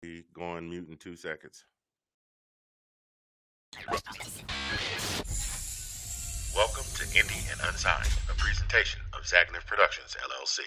Be going mute in 2 seconds. Welcome to Indie and Unsigned, a presentation of Zagniff Productions, LLC.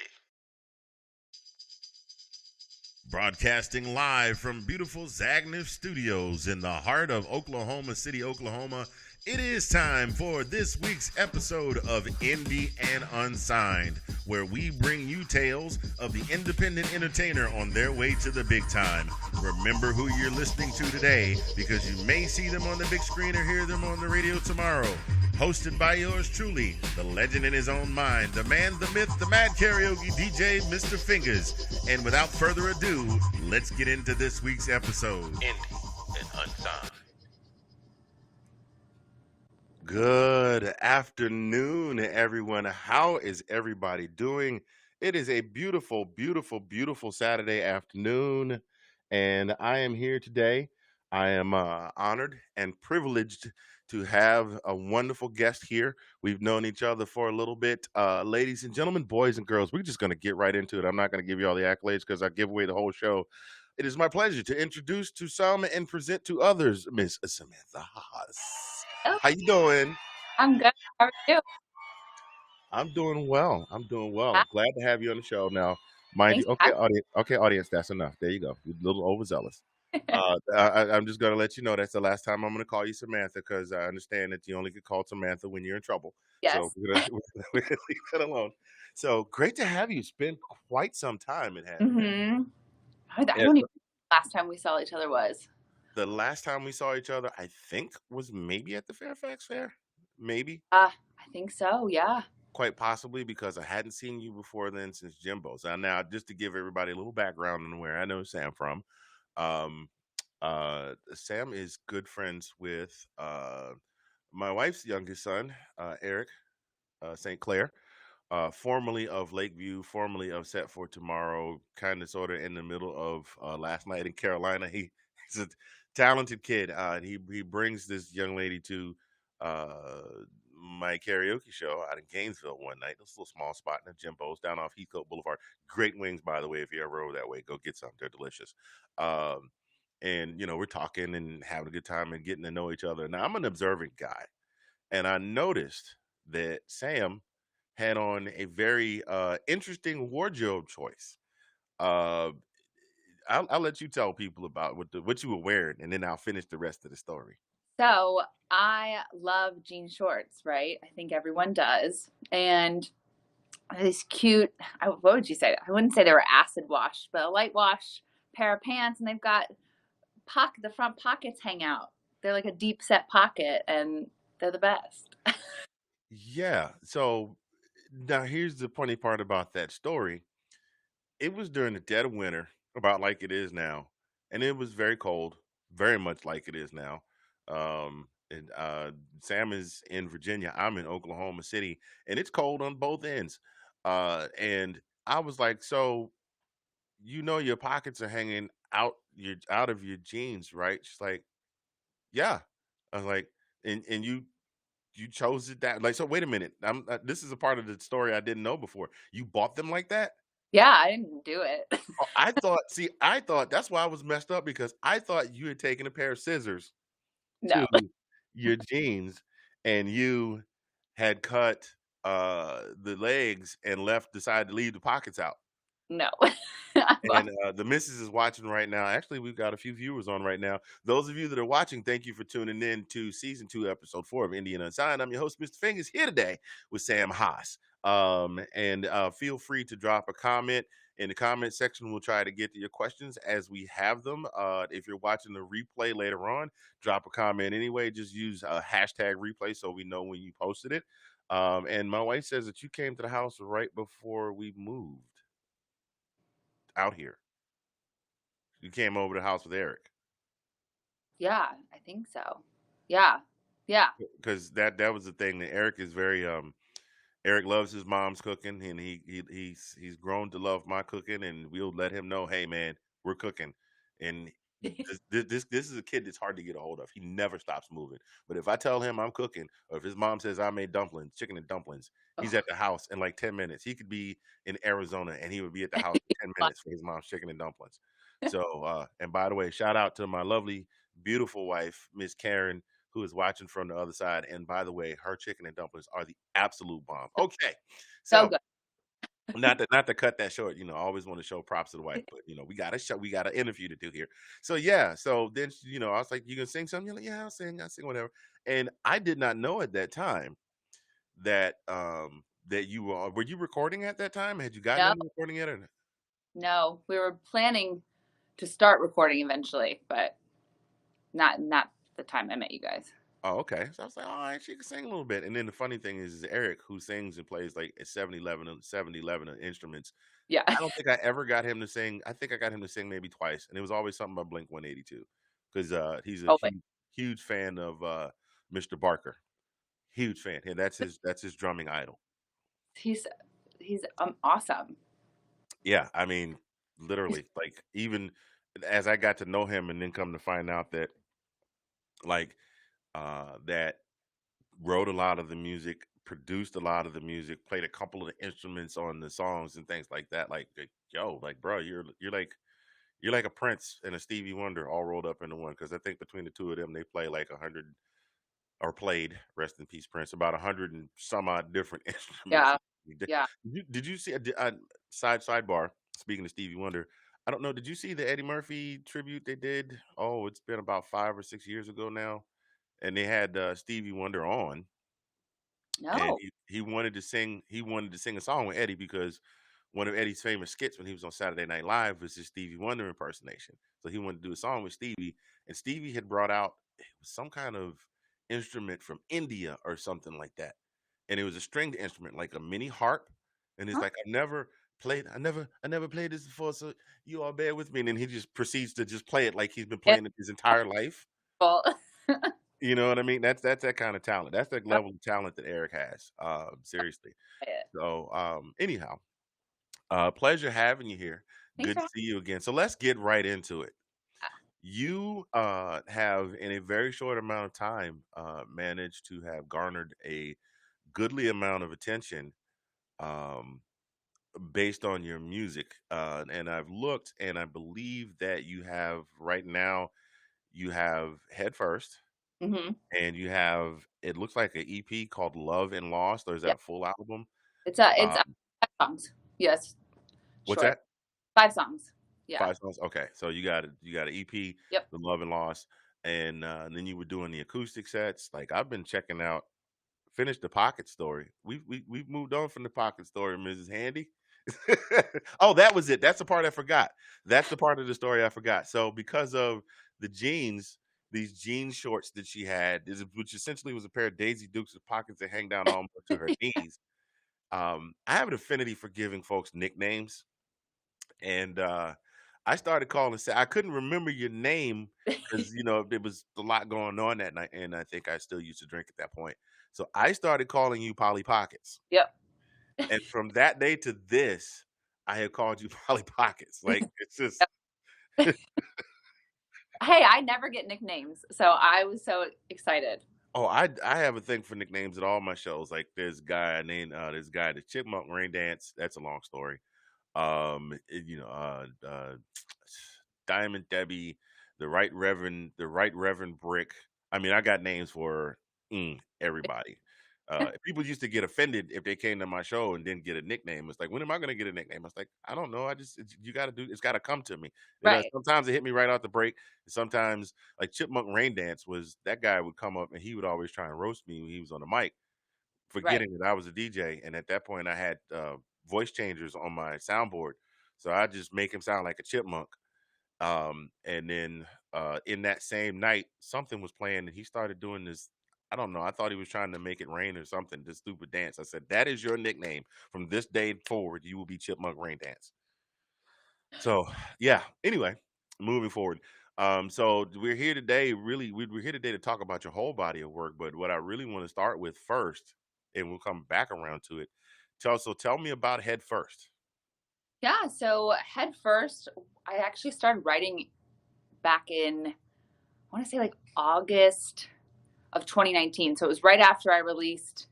Broadcasting live from beautiful Zagniff Studios in the heart of Oklahoma City, Oklahoma, it is time for this week's episode of Indie and Unsigned, where we bring you tales of the independent entertainer on their way to the big time. Remember who you're listening to today, because you may see them on the big screen or hear them on the radio tomorrow. Hosted by yours truly, the legend in his own mind, the man, the myth, the mad karaoke DJ, Mr. Fingers. And without further ado, let's get into this week's episode. Indie and Unsigned. Good afternoon, everyone. How is everybody doing? It is a beautiful, beautiful, beautiful Saturday afternoon, and I am here today. I am honored and privileged to have a wonderful guest here. We've known each other for a little bit. Ladies and gentlemen, boys and girls, we're just going to get right into it. I'm not going to give you all the accolades because I give away the whole show. It is my pleasure to introduce to some and present to others, Miss Samantha Haas. Oh, How you doing? I'm good. How are you? I'm doing well. I'm doing well. Hi. Glad to have you on the show. Now, mind you, Thanks. Hi. okay, audience, that's enough. There you go. You're a little overzealous. I'm just gonna let you know that's the last time I'm gonna call you Samantha, because I understand that you only get called Samantha when you're in trouble. So Yes. we're gonna leave that alone. So great to have you. It's been quite some time. It has. Mm-hmm. I Yeah, don't even know last time we saw each other was. the last time we saw each other, I think, was maybe at the Fairfax Fair. Maybe. I think so. Yeah. Quite possibly, because I hadn't seen you before then since Jimbo. So now, just to give everybody a little background on where I know Sam from, um, Sam is good friends with my wife's youngest son, Eric St. Clair, formerly of Lakeview, formerly of Set for Tomorrow, kind of sort of in the middle of Last Night in Carolina. He's a talented kid, and he brings this young lady to uh, my karaoke show out in Gainesville one night. This little small spot in the Jimbo's down off Heathcote Boulevard. Great wings, by the way. If you ever over that way, go get some. They're delicious. Um, and we're talking and having a good time and getting to know each other. Now, I'm an observant guy, and I noticed that Sam had on a very interesting wardrobe choice. Uh, I'll let you tell people about what you were wearing, and then I'll finish the rest of the story. So I love jean shorts, right? I think everyone does. And this cute, what would you say? I wouldn't say they were acid washed, but a light wash pair of pants, and they've got the front pockets hang out. They're like a deep set pocket, and they're the best. Yeah. So now here's the funny part about that story. It was during the dead of winter, about like it is now, and it was very cold, very much like it is now. And Sam is in Virginia. I'm in Oklahoma City, and it's cold on both ends. And I was like, so your pockets are hanging out of your jeans, right? She's like, yeah. I was like, and you chose it that, like, so wait a minute. This is a part of the story I didn't know before. You bought them like that? Yeah, I didn't do it. Oh, I thought that's why I was messed up, because I thought you had taken a pair of scissors to No, your jeans, and you had cut the legs and decided to leave the pockets out. no. And the missus is watching right now. Actually, we've got a few viewers on right now. Those of you that are watching, thank you for tuning in to season 2, episode 4 of Indian Unsigned. I'm your host, Mr. Fingers, here today with Sam Haas. And feel free to drop a comment in the comment section. We'll try to get to your questions as we have them. If you're watching the replay later on, drop a comment anyway. Just use a hashtag replay so we know when you posted it. And my wife says that you came to the house right before we moved out here. You came over to the house with Eric. Yeah, I think so. Yeah. Yeah. Because that was the thing, that Eric is very Eric loves his mom's cooking, and he's grown to love my cooking, and we'll let him know, hey man, we're cooking. And this is a kid that's hard to get a hold of. He never stops moving. But if I tell him I'm cooking, or if his mom says I made dumplings, chicken and dumplings, he's at the house in like 10 minutes. He could be in Arizona and he would be at the house in 10 minutes for his mom's chicken and dumplings. So, and by the way, shout out to my lovely, beautiful wife, Miss Karen, who is watching from the other side. And by the way, her chicken and dumplings are the absolute bomb. Okay, So so good. not to cut that short, I always want to show props to the wife, but we got an interview to do here. So yeah, so then I was like, "You gonna sing something?" You're like, "Yeah, I'll sing whatever." And I did not know at that time that were you recording at that time? Had you gotten No, into recording yet? Or no, we were planning to start recording eventually, but not the time I met you guys. Oh, okay. So I was like, all right, she can sing a little bit. And then the funny thing is Eric, who sings and plays like a 70 11 instruments. Yeah. I don't think I ever got him to sing. I think I got him to sing maybe twice. And it was always something about Blink 182. Because he's a Oh, wait. huge fan of Mr. Barker. Huge fan. And that's his drumming idol. He's he's awesome. Yeah. I mean, literally, like even as I got to know him and then come to find out that like that wrote a lot of the music, produced a lot of the music, played a couple of the instruments on the songs and things like that. Yo, like, bro, you're like a Prince and a Stevie Wonder all rolled up into one. Because I think between the two of them, they play like 100 or played, rest in peace, Prince, about 100 and some odd different instruments. Yeah. Yeah. Did you see sidebar? Speaking of Stevie Wonder, I don't know. Did you see the Eddie Murphy tribute they did? Oh, it's been about 5 or 6 years ago now, and they had Stevie Wonder on, and No. he wanted to sing. He wanted to sing a song with Eddie because one of Eddie's famous skits when he was on Saturday Night Live was his Stevie Wonder impersonation. So he wanted to do a song with Stevie, and Stevie had brought out it was some kind of instrument from India or something like that, and it was a stringed instrument like a mini harp. And he's Huh? like, I never played this before, so you all bear with me. And then he just proceeds to just play it like he's been Yeah. playing it his entire life. Well, You know what I mean? That's that kind of talent. That's the level of talent that Eric has. Seriously. So, anyhow, pleasure having you here. thanks Good for to having see you again. So let's get right into it. You have, in a very short amount of time, managed to have garnered a goodly amount of attention um, based on your music. And I've looked, and I believe that you have right now. You have Headfirst, me. and you have it looks like an EP called Love and Lost, or is Yeah. that a full album? It's Um, 5 songs. Yes. what's Short. that? 5 songs. Yeah. 5 songs? Okay, so you got an EP, Yep. The Love and Lost, and then you were doing the acoustic sets. Like, I've been checking out finished The Pocket Story. We've moved on from The Pocket Story, Mrs. Handy. Oh, that was it. That's the part I forgot. That's the part of the story I forgot. So because of the jeans, these jean shorts that she had, which essentially was a pair of Daisy Dukes with pockets that hang down almost to her knees. I have an affinity for giving folks nicknames, and I started calling. Say I couldn't remember your name because there was a lot going on that night, and I think I still used to drink at that point. So I started calling you Polly Pockets, Yep. and from that day to this, I have called you Polly Pockets. Like it's just. Hey, I never get nicknames, so I was so excited. Oh, I have a thing for nicknames at all my shows. Like this guy the Chipmunk Rain Dance. That's a long story. Diamond Debbie, the Right Reverend Brick. I mean, I got names for everybody. People used to get offended if they came to my show and didn't get a nickname. It's like, when am I going to get a nickname? I was like, I don't know. You got to do. It's got to come to me. Right. Sometimes it hit me right out the break. Sometimes, like Chipmunk Rain Dance was that guy would come up and he would always try and roast me when he was on the mic, Right. forgetting that I was a DJ. And at that point, I had voice changers on my soundboard, so I just make him sound like a chipmunk. And then in that same night, something was playing, and he started doing this. I don't know. I thought he was trying to make it rain or something. This stupid dance. I said, "That is your nickname from this day forward. You will be Chipmunk Rain Dance." So yeah. Anyway, moving forward. So we're here today. Really, we're here today to talk about your whole body of work. But what I really want to start with first, and we'll come back around to it. Tell me about Head First. Yeah. So Headfirst, I actually started writing back in, I want to say like August of 2019. So it was right after I released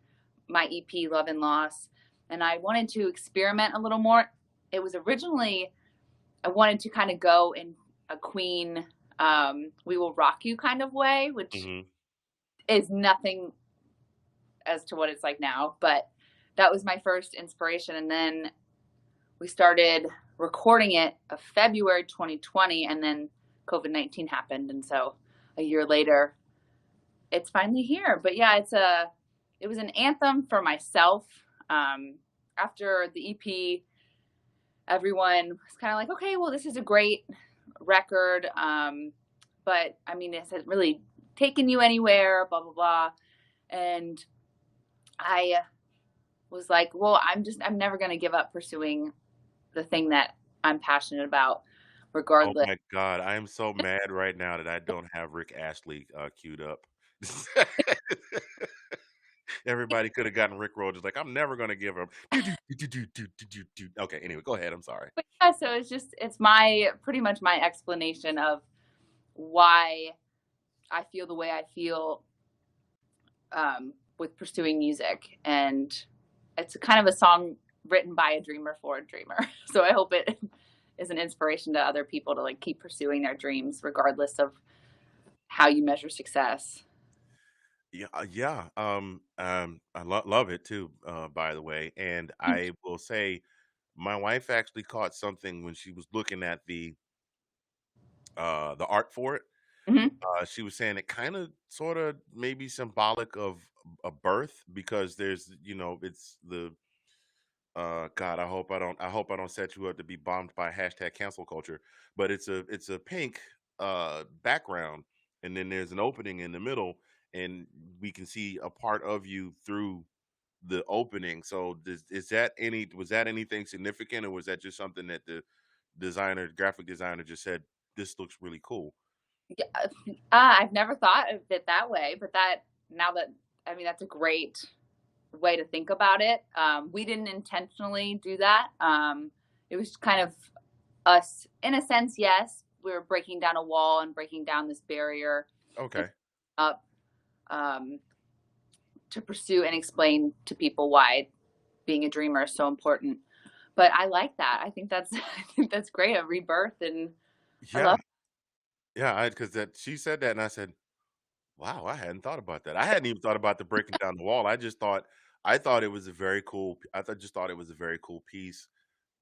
my EP, Love and Loss, and I wanted to experiment a little more. It was originally I wanted to kind of go in a Queen, "We Will Rock You" kind of way, which Mhm. is nothing as to what it's like now. But that was my first inspiration, and then we started recording it of February 2020, and then COVID-19 happened, and so a year later, it's finally here. But yeah, it was an anthem for myself. Um, After the EP, everyone was kind of like, okay, well, this is a great record, but I mean, it hasn't really taken you anywhere, blah blah blah. And I was like, well, I'm never going to give up pursuing the thing that I'm passionate about, Oh regardless. my god, I am so mad right now that I don't have Rick Astley, queued up. Everybody coulda gotten Rickrolled just like, "I'm never gonna give up." Do, do, do, do, do, do, do, do. Okay, anyway, go ahead, I'm sorry. But yeah, so it's my pretty much my explanation of why I feel the way I feel, with pursuing music, and it's kind of a song written by a dreamer for a dreamer. So I hope it is an inspiration to other people to like keep pursuing their dreams, regardless of how you measure success. Yeah, yeah, I love it too, by the way, and I will say my wife actually caught something when she was looking at the art for it. Hmm. She was saying it kinda, sorta, maybe symbolic of a birth because there's, it's the God, I hope I don't set you up to be bombed by hashtag cancel culture. But it's a pink background, and then there's an opening in the middle, and we can see a part of you through the opening. So is that any was that anything significant, or was that just something that the graphic designer just said, this looks really cool? Yeah, I've never thought of it that way, but that now that I mean that's a great way to think about it. We didn't intentionally do that. It was kind of us, in a sense. Yes, we were breaking down a wall and breaking down this barrier and Okay. up, um, to pursue and explain to people why being a dreamer is so important. But I like that. I think that's I think that's great. A rebirth, and I Yeah. love. Yeah, I because that she said that, and I said, wow, I hadn't thought about that. I hadn't even thought about the breaking down the wall. I thought it was a very cool just thought it was a very cool piece.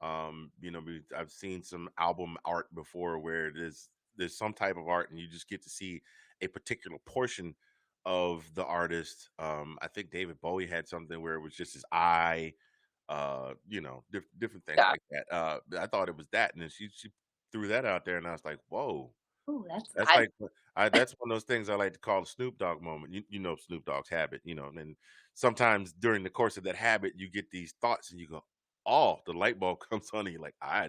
I've seen some album art before where there's some type of art and you just get to see a particular portion of the artist. I think David Bowie had something where it was just his eye, different things Yeah. like that. I thought it was that, and then she threw that out there, and I was like, whoa, Ooh, that's that's I. like that's one of those things I like to call a Snoop Dogg moment. You know Snoop Dogg's habit, and then sometimes during the course of that habit, you get these thoughts and you go, "Oh," the light bulb comes on and you're like, bro, I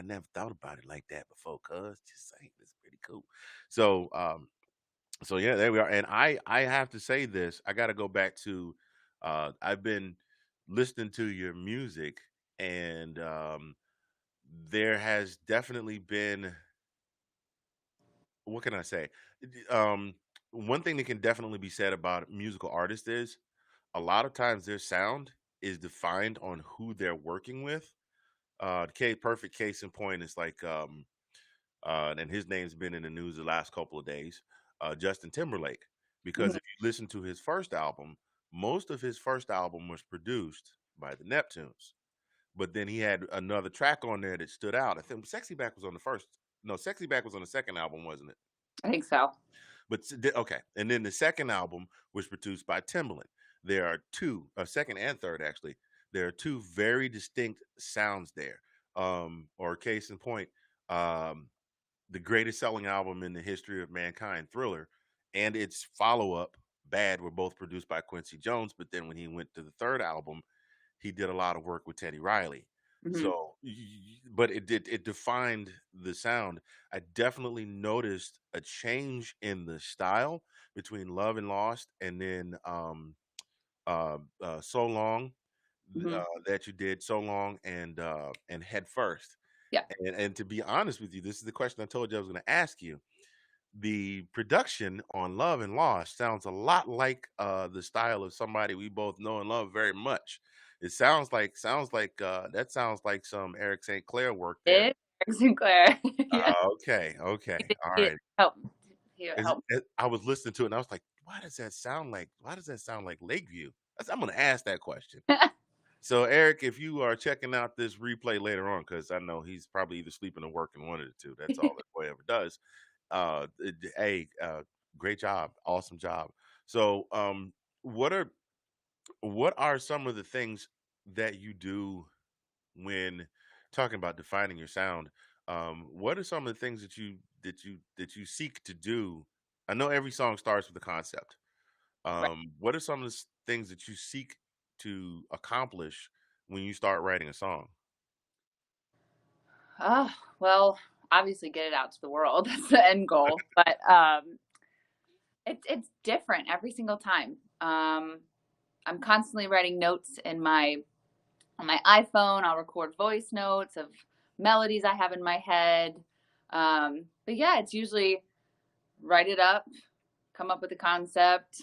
never thought about it like that before, cuz just saying it's pretty cool." So so yeah, there we are. And I have to say this, I gotta go back to I've been listening to your music, and there has definitely been, what can I say? One thing that can definitely be said about musical artists is a lot of times their sound is defined on who they're working with. Perfect case in point is like, and his name's been in the news the last couple of days, Justin Timberlake. Because Mhm. if you listen to his first album, most of his first album was produced by the Neptunes. But then he had another track on there that stood out. I think Sexy Back was on the first. No, Sexy Back was on the second album, wasn't it? I think so. But okay, and then the second album was produced by Timbaland. There are two, second and third actually. There are two very distinct sounds there. Or case in point, um, the greatest selling album in the history of mankind, Thriller, and its follow up, Bad, were both produced by Quincy Jones. But then when he went to the third album, he did a lot of work with Teddy Riley. Hmm. So, but it defined the sound. I definitely noticed a change in the style between Love and Lost, and then So Long, Hmm. that you did So Long, and Head First. Yeah. And to be honest with you, this is the question I told you I was going to ask you. The production on Love and Lost sounds a lot like the style of somebody we both know and love very much. It sounds like that sounds like some Eric St. Clair work there. Sinclair. Yeah. Okay, okay, all He right. helped he Is helped it I was listening to it and I was like, why does that sound like Lakeview? I'm gonna ask that question. So, Eric, if you are checking out this replay later on, because I know he's probably either sleeping or working, one of the two. That's all that boy ever does. Hey, great job, awesome job. So, what are what are some of the things that you do when talking about defining your sound? What are some of the things that you seek to do? I know every song starts with a concept. Right. What are some of the things that you seek to accomplish when you start writing a song? Oh, well, obviously get it out to the world. That's the end goal. But it's different every single time. I'm constantly writing notes in my on my iPhone. I'll record voice notes of melodies I have in my head. But yeah, it's usually write it up, come up with a concept,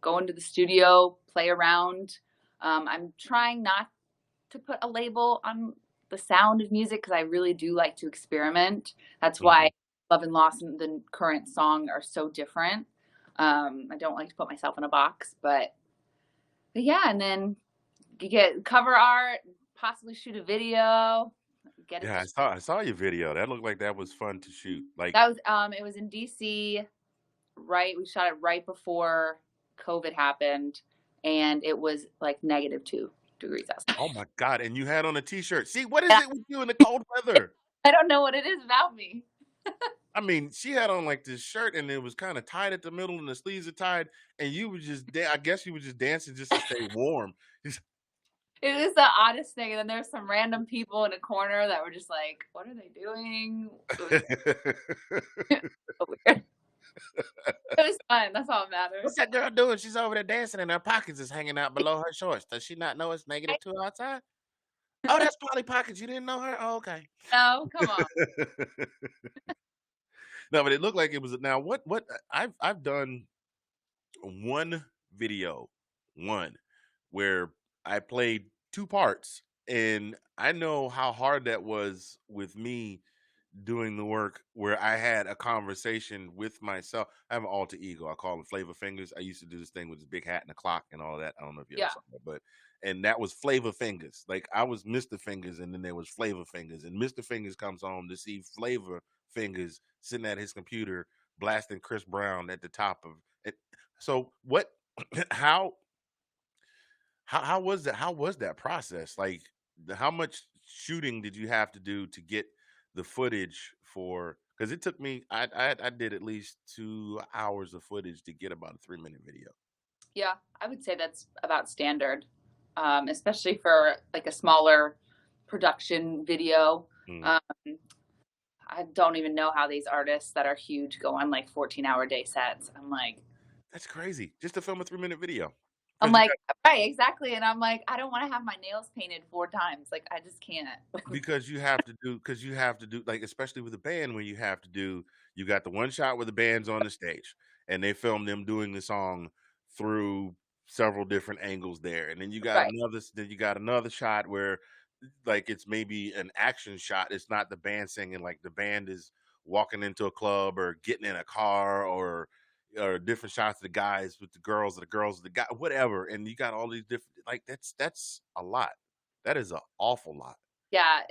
go into the studio, play around. I'm trying not to put a label on the sound of music because I really do like to experiment. That's why Mhm. Love and Lost and the current song are so different. I don't like to put myself in a box, but yeah, and then you get cover art, possibly shoot a video, get it Yeah, to I saw your video. That looked like that was fun to shoot. Like, that was it was in DC, right? We shot it right before COVID happened, and it was like -2 degrees outside. oh my god, and you had on a t-shirt. See, what is it with you in the cold weather? I don't know what it is about me. I mean, she had on like this shirt and it was kind of tied at the middle and the sleeves are tied, and you were just I guess you were just dancing just to stay warm. Just- It was the oddest thing, and then there's some random people in a corner that were just like, "What are they doing?" It was so weird. It was fun. That's all that What's matters. that girl doing? She's over there dancing and her pockets is hanging out below her shorts. Does she not know it's I -2 outside? Oh, that's Polly Pockets. You didn't know her? Oh, okay. know. Come on. No, but it looked like it was now what I've done one video, one where I played two parts, and I know how hard that was with me doing the work where I had a conversation with myself. I have an alter ego. I call them Flavor Fingers. I used to do this thing with this big hat and a clock and all of that. I don't know if you ever Yeah. saw that, but and that was Flavor Fingers. Like I was Mr. Fingers, and then there was Flavor Fingers, and Mr. Fingers comes home to see Flavor Fingers sitting at his computer blasting Chris Brown at the top of it. So what? How how was that? How was that process? Like, how much shooting did you have to do to get the footage for? Because it took me, I did at least 2 hours of footage to get about a 3 minute video. Yeah, I would say that's about standard, especially for like a smaller production video. Mm. Um, I don't even know how these artists that are huge go on like 14-hour day sets. That's crazy. Just to film a 3 minute video. I'm Because you like, got right, exactly. And I'm like, I don't want to have my nails painted 4 times. Like, I just can't. because you have to do like especially with a band when you have to do you got the one shot where the band's on the stage and they film them doing the song through several different angles there. And Right. then you got another shot where like it's maybe an action shot. It's not the band singing, like the band is walking into a club or getting in a car or different shots of the guys with the girls or the girls with the guy, whatever. And you got all these different like that's a lot. That is an awful lot. Yeah.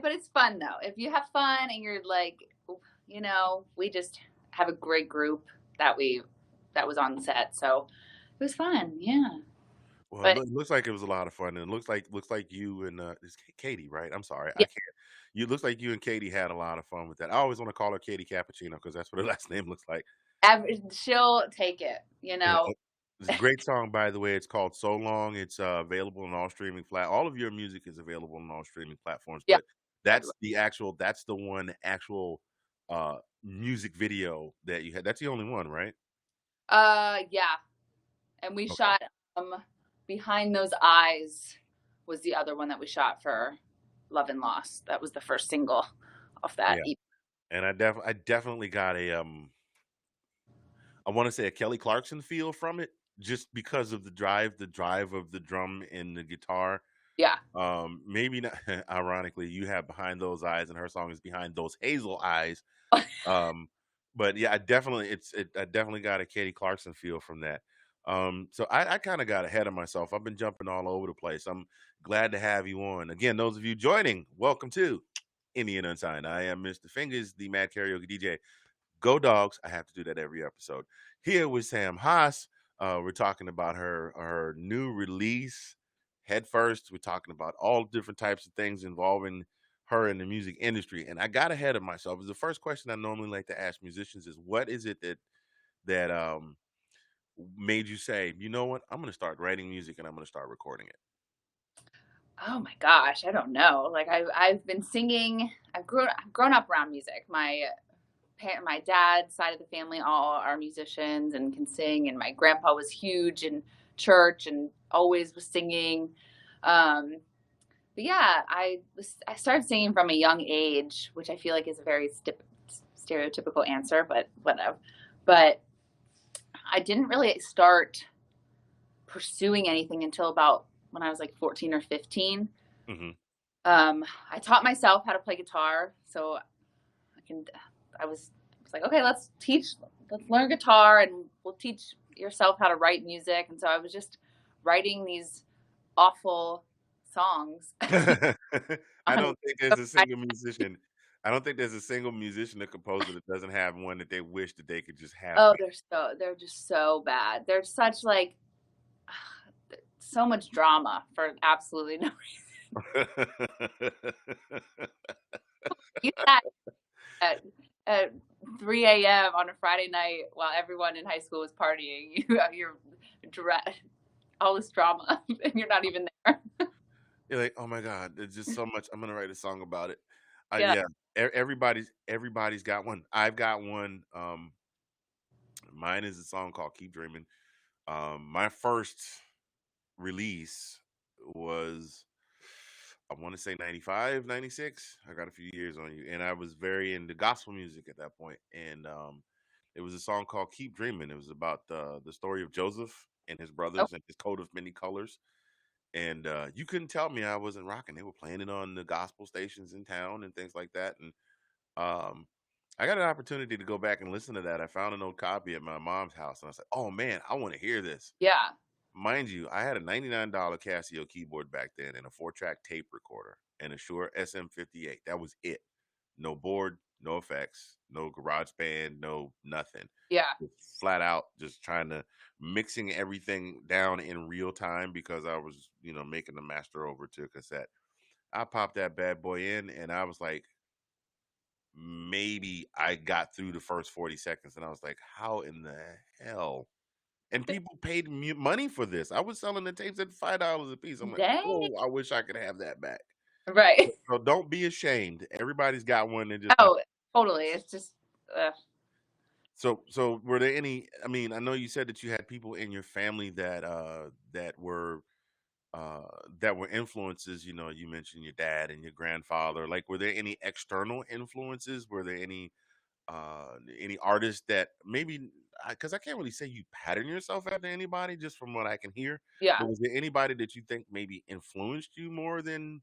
But it's fun though. If you have fun and you're like, we just have a great group that was on set. So it was fun. Yeah. Well, But it looks like it was a lot of fun, and it looks like you and it's Katie, right? I'm sorry, I yeah, can't. You looks like you and Katie had a lot of fun with that. I always want to call her Katie Cappuccino because that's what her last name looks like. she'll take it, Yeah, it's a great song, by the way. It's called "So Long." It's available on all streaming all of your music is available on all streaming platforms, Yeah. but that's the one actual music video that you had. That's the only one, right? Yeah. And we Okay. shot Behind Those Eyes was the other one that we shot for Love and Lost. That was the first single off that Yeah, EP. and I definitely got a I want to say a Kelly Clarkson feel from it, just because of the drive of the drum and the guitar. Yeah. Maybe not. Ironically, you have Behind Those Eyes, and her song is Behind Those Hazel Eyes. Um, but yeah, I definitely got a Katie Clarkson feel from that. So I kind of got ahead of myself. I've been jumping all over the place. I'm glad to have you on. Again, those of you joining, welcome to Indian Unsigned. I am Mr. Fingers, the Mad Karaoke DJ. Go Dogs. I have to do that every episode. Here with Sam Haas. We're talking about her new release, Headfirst. We're talking about all different types of things involving her in the music industry. And I got ahead of myself. The first question I normally like to ask musicians is, what is it that made you say, you know what, I'm gonna start writing music and I'm gonna start recording it? Oh my gosh, I don't know. Like I've been singing. I've grown up around music. My dad's side of the family all are musicians and can sing, and my grandpa was huge in church and always was singing. Um, but yeah, I started singing from a young age, which I feel like is a very stereotypical answer, but whatever. But I didn't really start pursuing anything until about when I was like 14 or 15. Hmm. I taught myself how to play guitar, so I can. I was like, okay, let's learn guitar, and we'll teach yourself how to write music. And so I was just writing these awful songs I on. don't think there's a single musician. I don't think there's a single musician or composer that doesn't have one that they wish that they could just have Oh, back. they're just so bad. They're such like so much drama for absolutely no reason. That at at 3 a.m. on a Friday night while everyone in high school was partying. You're all this drama, and you're not even there. You're like, "Oh my god, there's just so much. I'm gonna write a song about it." Yeah. Yeah, everybody's got one. I've got one. Mine is a song called "Keep Dreaming." My first release was, I want to say 95, 96. I got a few years on you, and I was very into gospel music at that point. And it was a song called "Keep Dreaming." It was about the story of Joseph and his Oh, brothers and his coat of many colors. And you couldn't tell me I wasn't rocking. They were playing it on the gospel stations in town and things like that. And um, I got an opportunity to go back and listen to that. I found an old copy at my mom's house, and I was like, "Oh man, I want to hear this." yeah, Mind you, I had a $99 Casio keyboard back then and a 4-track tape recorder and a Shure SM58. That was it. No board, no effects, no garage band, no nothing. yeah. Just flat out just trying to mixing everything down in real time because I was, making the master over to cassette. I popped that bad boy in and I was like, maybe I got through the first 40 seconds and I was like, how in the hell? And people paid me money for this. I was selling the tapes at $5 a piece. I'm like, Dang. "Oh, I wish I could have that back." Right. So don't be ashamed. Everybody's got one and just not. Oh, totally. It's just, ugh. So were there any, I mean, I know you said that you had people in your family uh that were influences, you mentioned your dad and your grandfather. Like, were there any external influences? Were there any artists that maybe, because I can't really say you pattern yourself after anybody just from what I can hear, Yeah. but was there anybody that you think maybe influenced you more I, than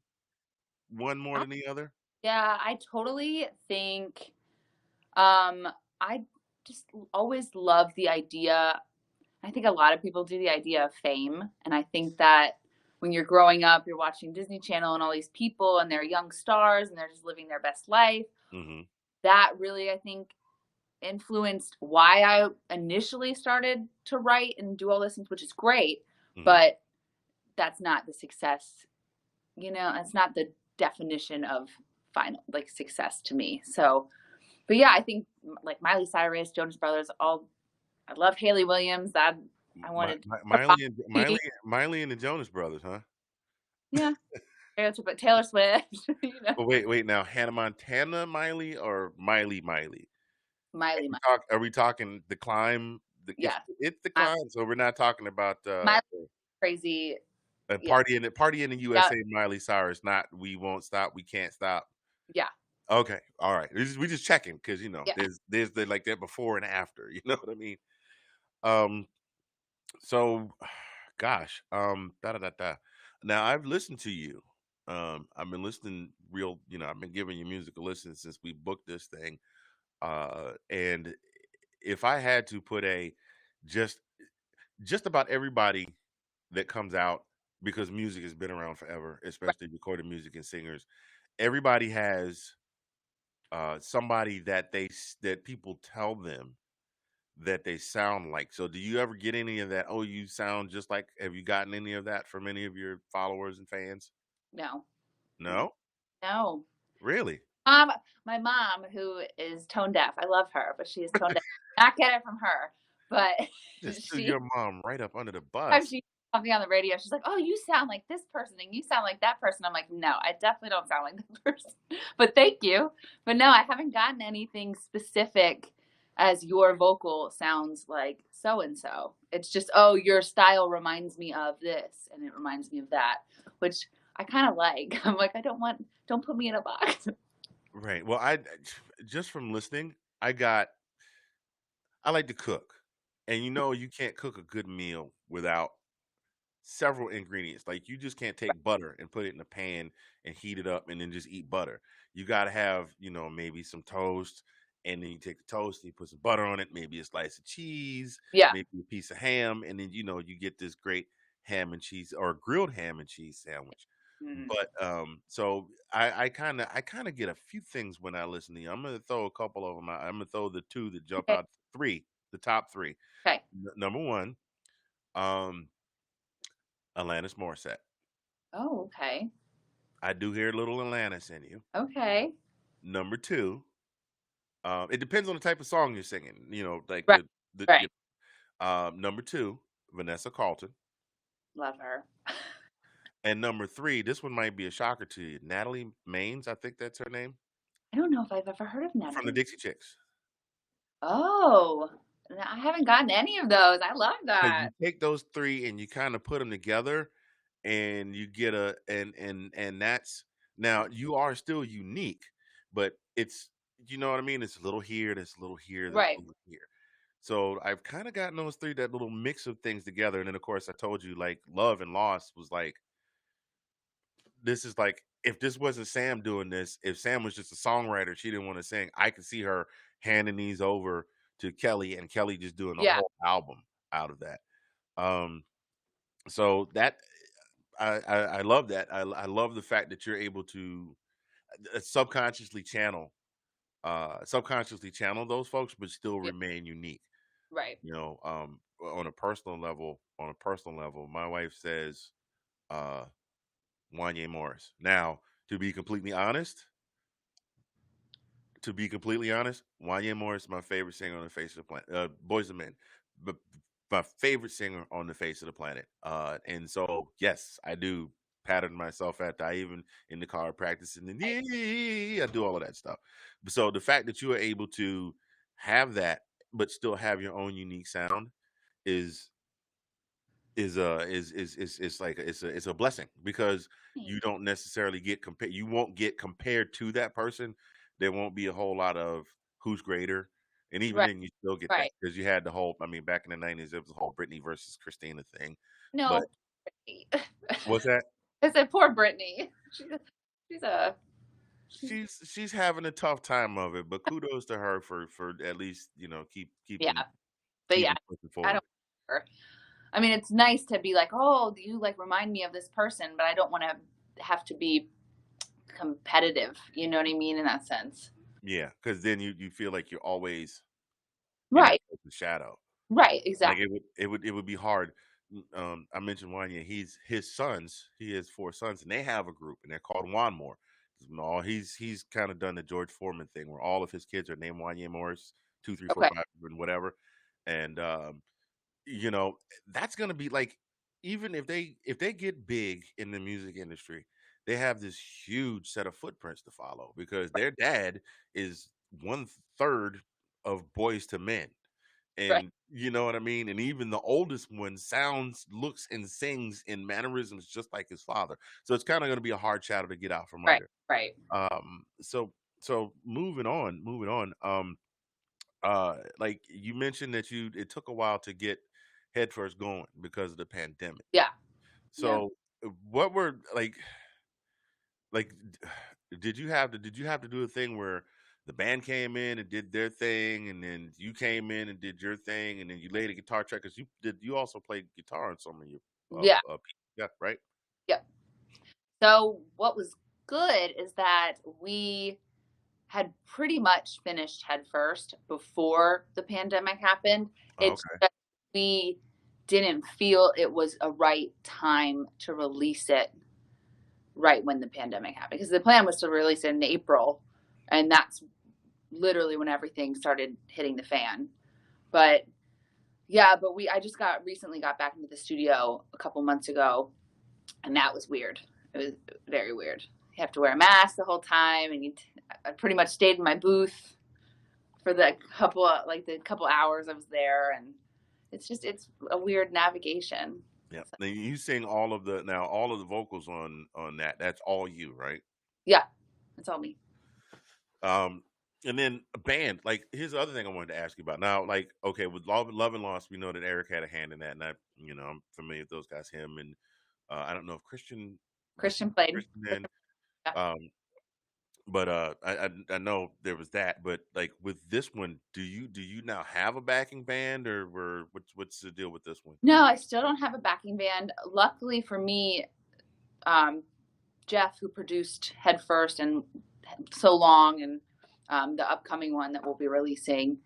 the other? yeah, I totally think, um, I just always love the idea. I think a lot of people do the idea of fame. And I think that when you're growing up, you're watching Disney Channel and all these people and they're young stars and they're just living their best life. Mhm. That really, I think, influenced why I initially started to write and do all this, which is great. Mhm. But that's not the success, that's not the definition of final like success to me. So, but yeah, I think like Miley Cyrus, Jonas Brothers, all I love Haley Williams. That I wanted to Miley and the Jonas Brothers, huh? yeah, but Taylor Swift. But wait, now Hannah Montana Miley or Miley? Miley, Miley. Are we talking The Climb? Yeah, It's The Miley, Climb, so we're not talking about, Miley crazy. Yeah, Party in the yeah, USA, Miley Cyrus, not We Won't Stop, We Can't Stop. yeah, Okay, all right. We just checking because yeah. there's the like that before and after. You know what I mean? Um. So, gosh. Da da da da. Now I've listened to you. I've been listening real, I've been giving you music a listen since we booked this thing. And if I had to put a just just about everybody that comes out, because music has been around forever, Right. especially recorded music and singers. Everybody has somebody that that people tell them that they sound like. So do you ever get any of that? Oh, you sound just like. Have you gotten any of that from any of your followers and fans? No. Mm, No, no. really. Um, my mom, who is tone deaf, I love her, but she is tone deaf. Not get it from her, but Just threw she your mom right up under the sometimes bus. she something on the radio. She's like, "Oh, you sound like this person, and you sound like that person." I'm like, "No, I definitely don't sound like that person." But thank you. But no, I haven't gotten anything specific as your vocal sounds like so and so. It's just, oh, your style reminds me of this, and it reminds me of that, which I kind of like. I'm like, don't put me in a box. Right. Well, just from listening, I like to cook, and you can't cook a good meal without several ingredients. Like you just can't take butter and put it in a pan and heat it up and then just eat butter. You got to have, maybe some toast, and then you take the toast and you put some butter on it, maybe a slice of cheese, Yeah. maybe a piece of ham, and then you get this great ham and cheese or grilled ham and cheese sandwich. Mm. But so I kind of get a few things when I listen to you. I'm gonna throw a couple of them out. I'm gonna throw the two that jump Okay. out, three, the top three. Okay. Number one, um, Alanis Morissette. Oh, okay. I do hear a little Atlantis in you. Okay. Number two, it depends on the type of song you're singing. Like Right. the Right. number two, Vanessa Carlton, Love her. and number three, this one might be a shocker to you, Natalie Maynes. I think that's her name, I don't know if I've ever heard of from the Natalie. Dixie Chicks. Oh, I haven't gotten any of those. I love Because that. you take those three and you kind of put them together, and you get and that's now you are still unique, but it's what I mean. It's a little here, there's a little here, there's a Right. little here. So I've kind of gotten those three, that little mix of things together. And then of course I told you, like, Love and Lost was like, this is like, if this wasn't Sam doing this, if Sam was just a songwriter, she didn't want to sing, I could see her handing these over to Kelly, and Kelly just doing a Yeah. whole album out of that. Um, so that I love that. I love the fact that you're able to subconsciously channel those folks, but still Yeah. remain unique. Right. On a personal level, my wife says uh Wanye Morris. Now, to be completely honest, Wanye Morris is my favorite singer on the face of the planet. Boys and Men, but my favorite singer on the face of the planet. And so yes, I do pattern myself after. I even in the car practicing, and Right. I do all of that stuff. So the fact that you are able to have that, but still have your own unique sound, is is like it's a blessing, because you Thanks. don't necessarily get compared. You won't get compared to that person. There won't be a whole lot of who's greater, and even Right. then you still get that, Right. because you had the whole. I mean, back in the '90s, it was the whole Britney versus Christina thing. But No, Brittany. what's that? I said poor Brittany. She's a she's She's having a tough time of it, but kudos to her for at least yeah. keeping But yeah, pushing I forward. don't. I mean, it's nice to be like, oh, do you like remind me of this person? But I don't want to have to be competitive. You know what I mean in that sense. Yeah, because then you feel like you're always in that Right. person's shadow. Right. Like, Exactly. it would be hard. I mentioned Wanya. He has four sons, and they have a group, and they're called Wanmore. All he's kind of done the George Foreman thing, where all of his kids are named Wanya Morris, two, three, four, Okay. five, and whatever. And you know, that's gonna be like, even if they get big in the music industry, they have this huge set of footprints to follow, because their dad is one third of Boys to Men, Right. and you know what I mean? And even the oldest one sounds, looks, and sings in mannerisms just like his father. So it's kind of going to be a hard shadow to get out from Right. under. Right. So moving on. Like you mentioned that it took a while to get Headfirst going because of the pandemic. Yeah. Yeah. So what were like did you have to do a thing where the band came in and did their thing, and then you came in and did your thing, and then you laid a guitar track because you also played guitar on some of your Yeah, yeah, right? yeah. So what was good is that we had pretty much finished Headfirst before the pandemic happened. Oh, It's okay. just we didn't feel it was a right time to release it right when the pandemic happened, because the plan was to release it in April, and that's literally when everything started hitting the fan. But yeah, but we I just got recently got back into the studio a couple months ago, and that was weird. It was very weird. You have to wear a mask the whole time, and I pretty much stayed in my booth for the couple hours I was there, and it's a weird navigation. Yeah. So, Now you sing all of the vocals on that. That's all you, right? yeah, it's all me. Um, and then a band, like here's the other thing I wanted to ask you about. Now, like, okay, with Love and Lost, we know that Eric had a hand in that, and I'm familiar with those guys, him and I don't know if Christian was Christian played. Christian then. Yeah. Um, but I know there was that, but like with this one, do you now have a backing band, or what's the deal with this one? No, I still don't have a backing band. Luckily for me, um, Jeff, who produced Headfirst and So Long, and the upcoming one that we'll be releasing,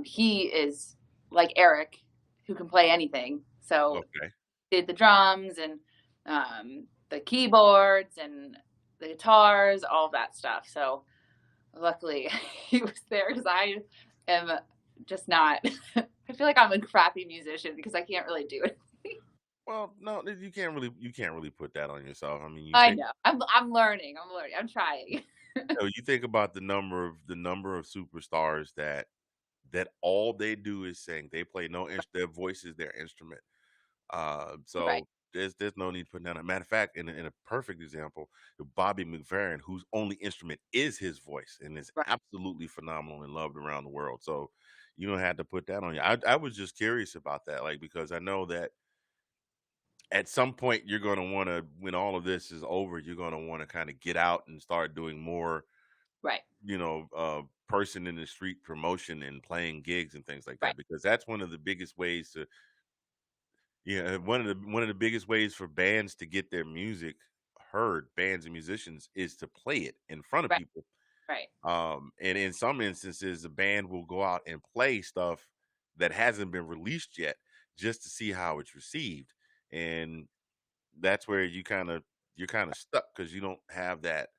he is like Eric, who can play anything. So Okay. did the drums and the keyboards and the guitars, all of that stuff. So luckily he was there, because I am just not. I feel like I'm a crappy musician because I can't really do it. Well, no, you can't really put that on yourself. I mean, I know. I'm learning. I'm learning. I'm trying. you think about the number of superstars that all they do is sing. They play no their voice is their instrument. Right. So there's no need putting down. A matter of fact, in a perfect example, Bobby McFerrin, whose only instrument is his voice, and is Right. absolutely phenomenal and loved around the world. So you don't have to put that on you. I was just curious about that, like because I know that at some point you're going to want to, when all of this is over, you're going to want to kind of get out and start doing more, Right. person in the street promotion and playing gigs and things like Right. that, because that's one of the biggest ways to, yeah, one of the biggest ways for bands to get their music heard, bands and musicians, is to play it in front of Right. people. Right. And in some instances, the band will go out and play stuff that hasn't been released yet just to see how it's received. And that's where you're kind of stuck because you don't have that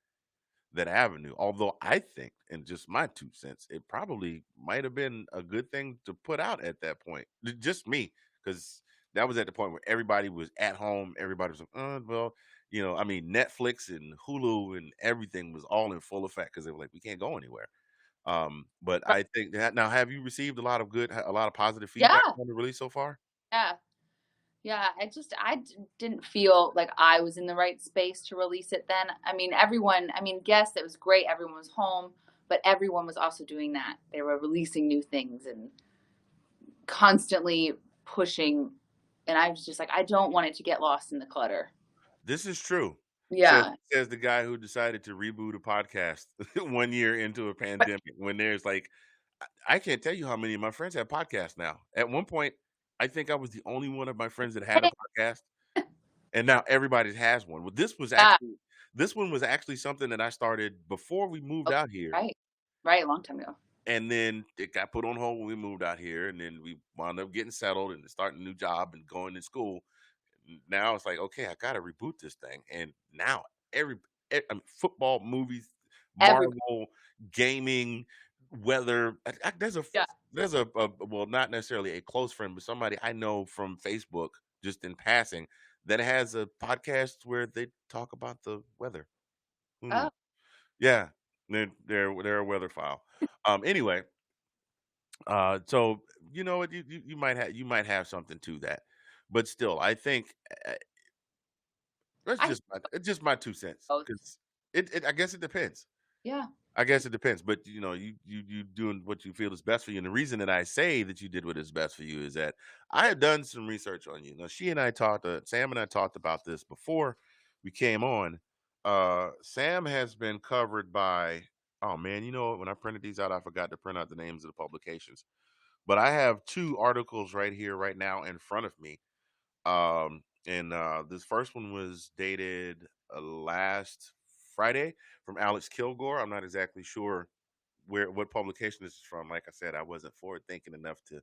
avenue. Although I think, and just my 2 cents, it probably might have been a good thing to put out at that point. Just me, because that was at the point where everybody was at home. Everybody was like, well, I mean, Netflix and Hulu and everything was all in full effect because they were like, we can't go anywhere. But Right. I think that now, have you received a lot of positive feedback Yeah. on the release so far? Yeah. Yeah. Didn't feel like I was in the right space to release it then. I mean, yes, it was great. Everyone was home, but everyone was also doing that. They were releasing new things and constantly pushing. And I was just like, I don't want it to get lost in the clutter. This is true. Says Yeah. says the guy who decided to reboot a podcast 1 year into a pandemic when there's like I can't tell you how many of my friends have podcasts now. At one point, I think I was the only one of my friends that had a podcast, and now everybody has one. Well, Yeah. this one was actually something that I started before we moved Oh, out here, right. Right. A long time ago. and then it got put on hold when we moved out here, and then we wound up getting settled and starting a new job and going to school. Now it's like, okay, I gotta reboot this thing, and now every, I mean, football, movies, Everybody. Marvel, gaming, weather. Yeah. There's a well, not necessarily a close friend, but somebody I know from Facebook, just in passing, that has a podcast where they talk about the weather. Who knew? Oh, Yeah, they're a weather file. Anyway, so you might have something to that, but still, I think I it's just my 2 cents, both. 'cause I guess it depends. Yeah. I guess it depends, but you doing what you feel is best for you. And the reason that I say that you did what is best for you is that I have done some research on you. Now, Sam and I talked about this before we came on. Sam has been covered by. Oh man, you know what? When I printed these out, I forgot to print out the names of the publications. But I have two articles right here, right now, in front of me. And this first one was dated last Friday from Alex Kilgore. I'm not exactly sure what publication this is from. Like I said, I wasn't forward thinking enough to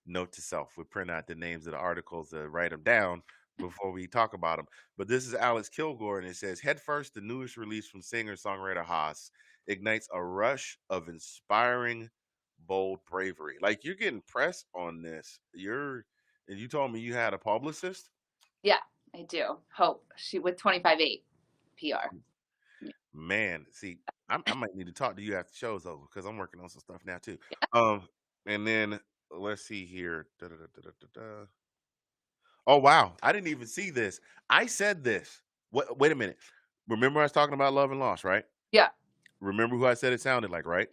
note to self. We print out the names of the articles to write them down before we talk about them. But this is Alex Kilgore, and it says Headfirst, the newest release from singer songwriter Haas, ignites a rush of inspiring, bold bravery. Like you're getting press on this. And you told me you had a publicist. Yeah, I do. Hope she with 25/8 PR. Yeah. Man, see, I might need to talk to you after the show's over because I'm working on some stuff now too. Um, and then let's see here. Da. Oh wow, I didn't even see this. I said this. Wait a minute. Remember I was talking about love and loss, right? Yeah. Remember who I said it sounded like, right?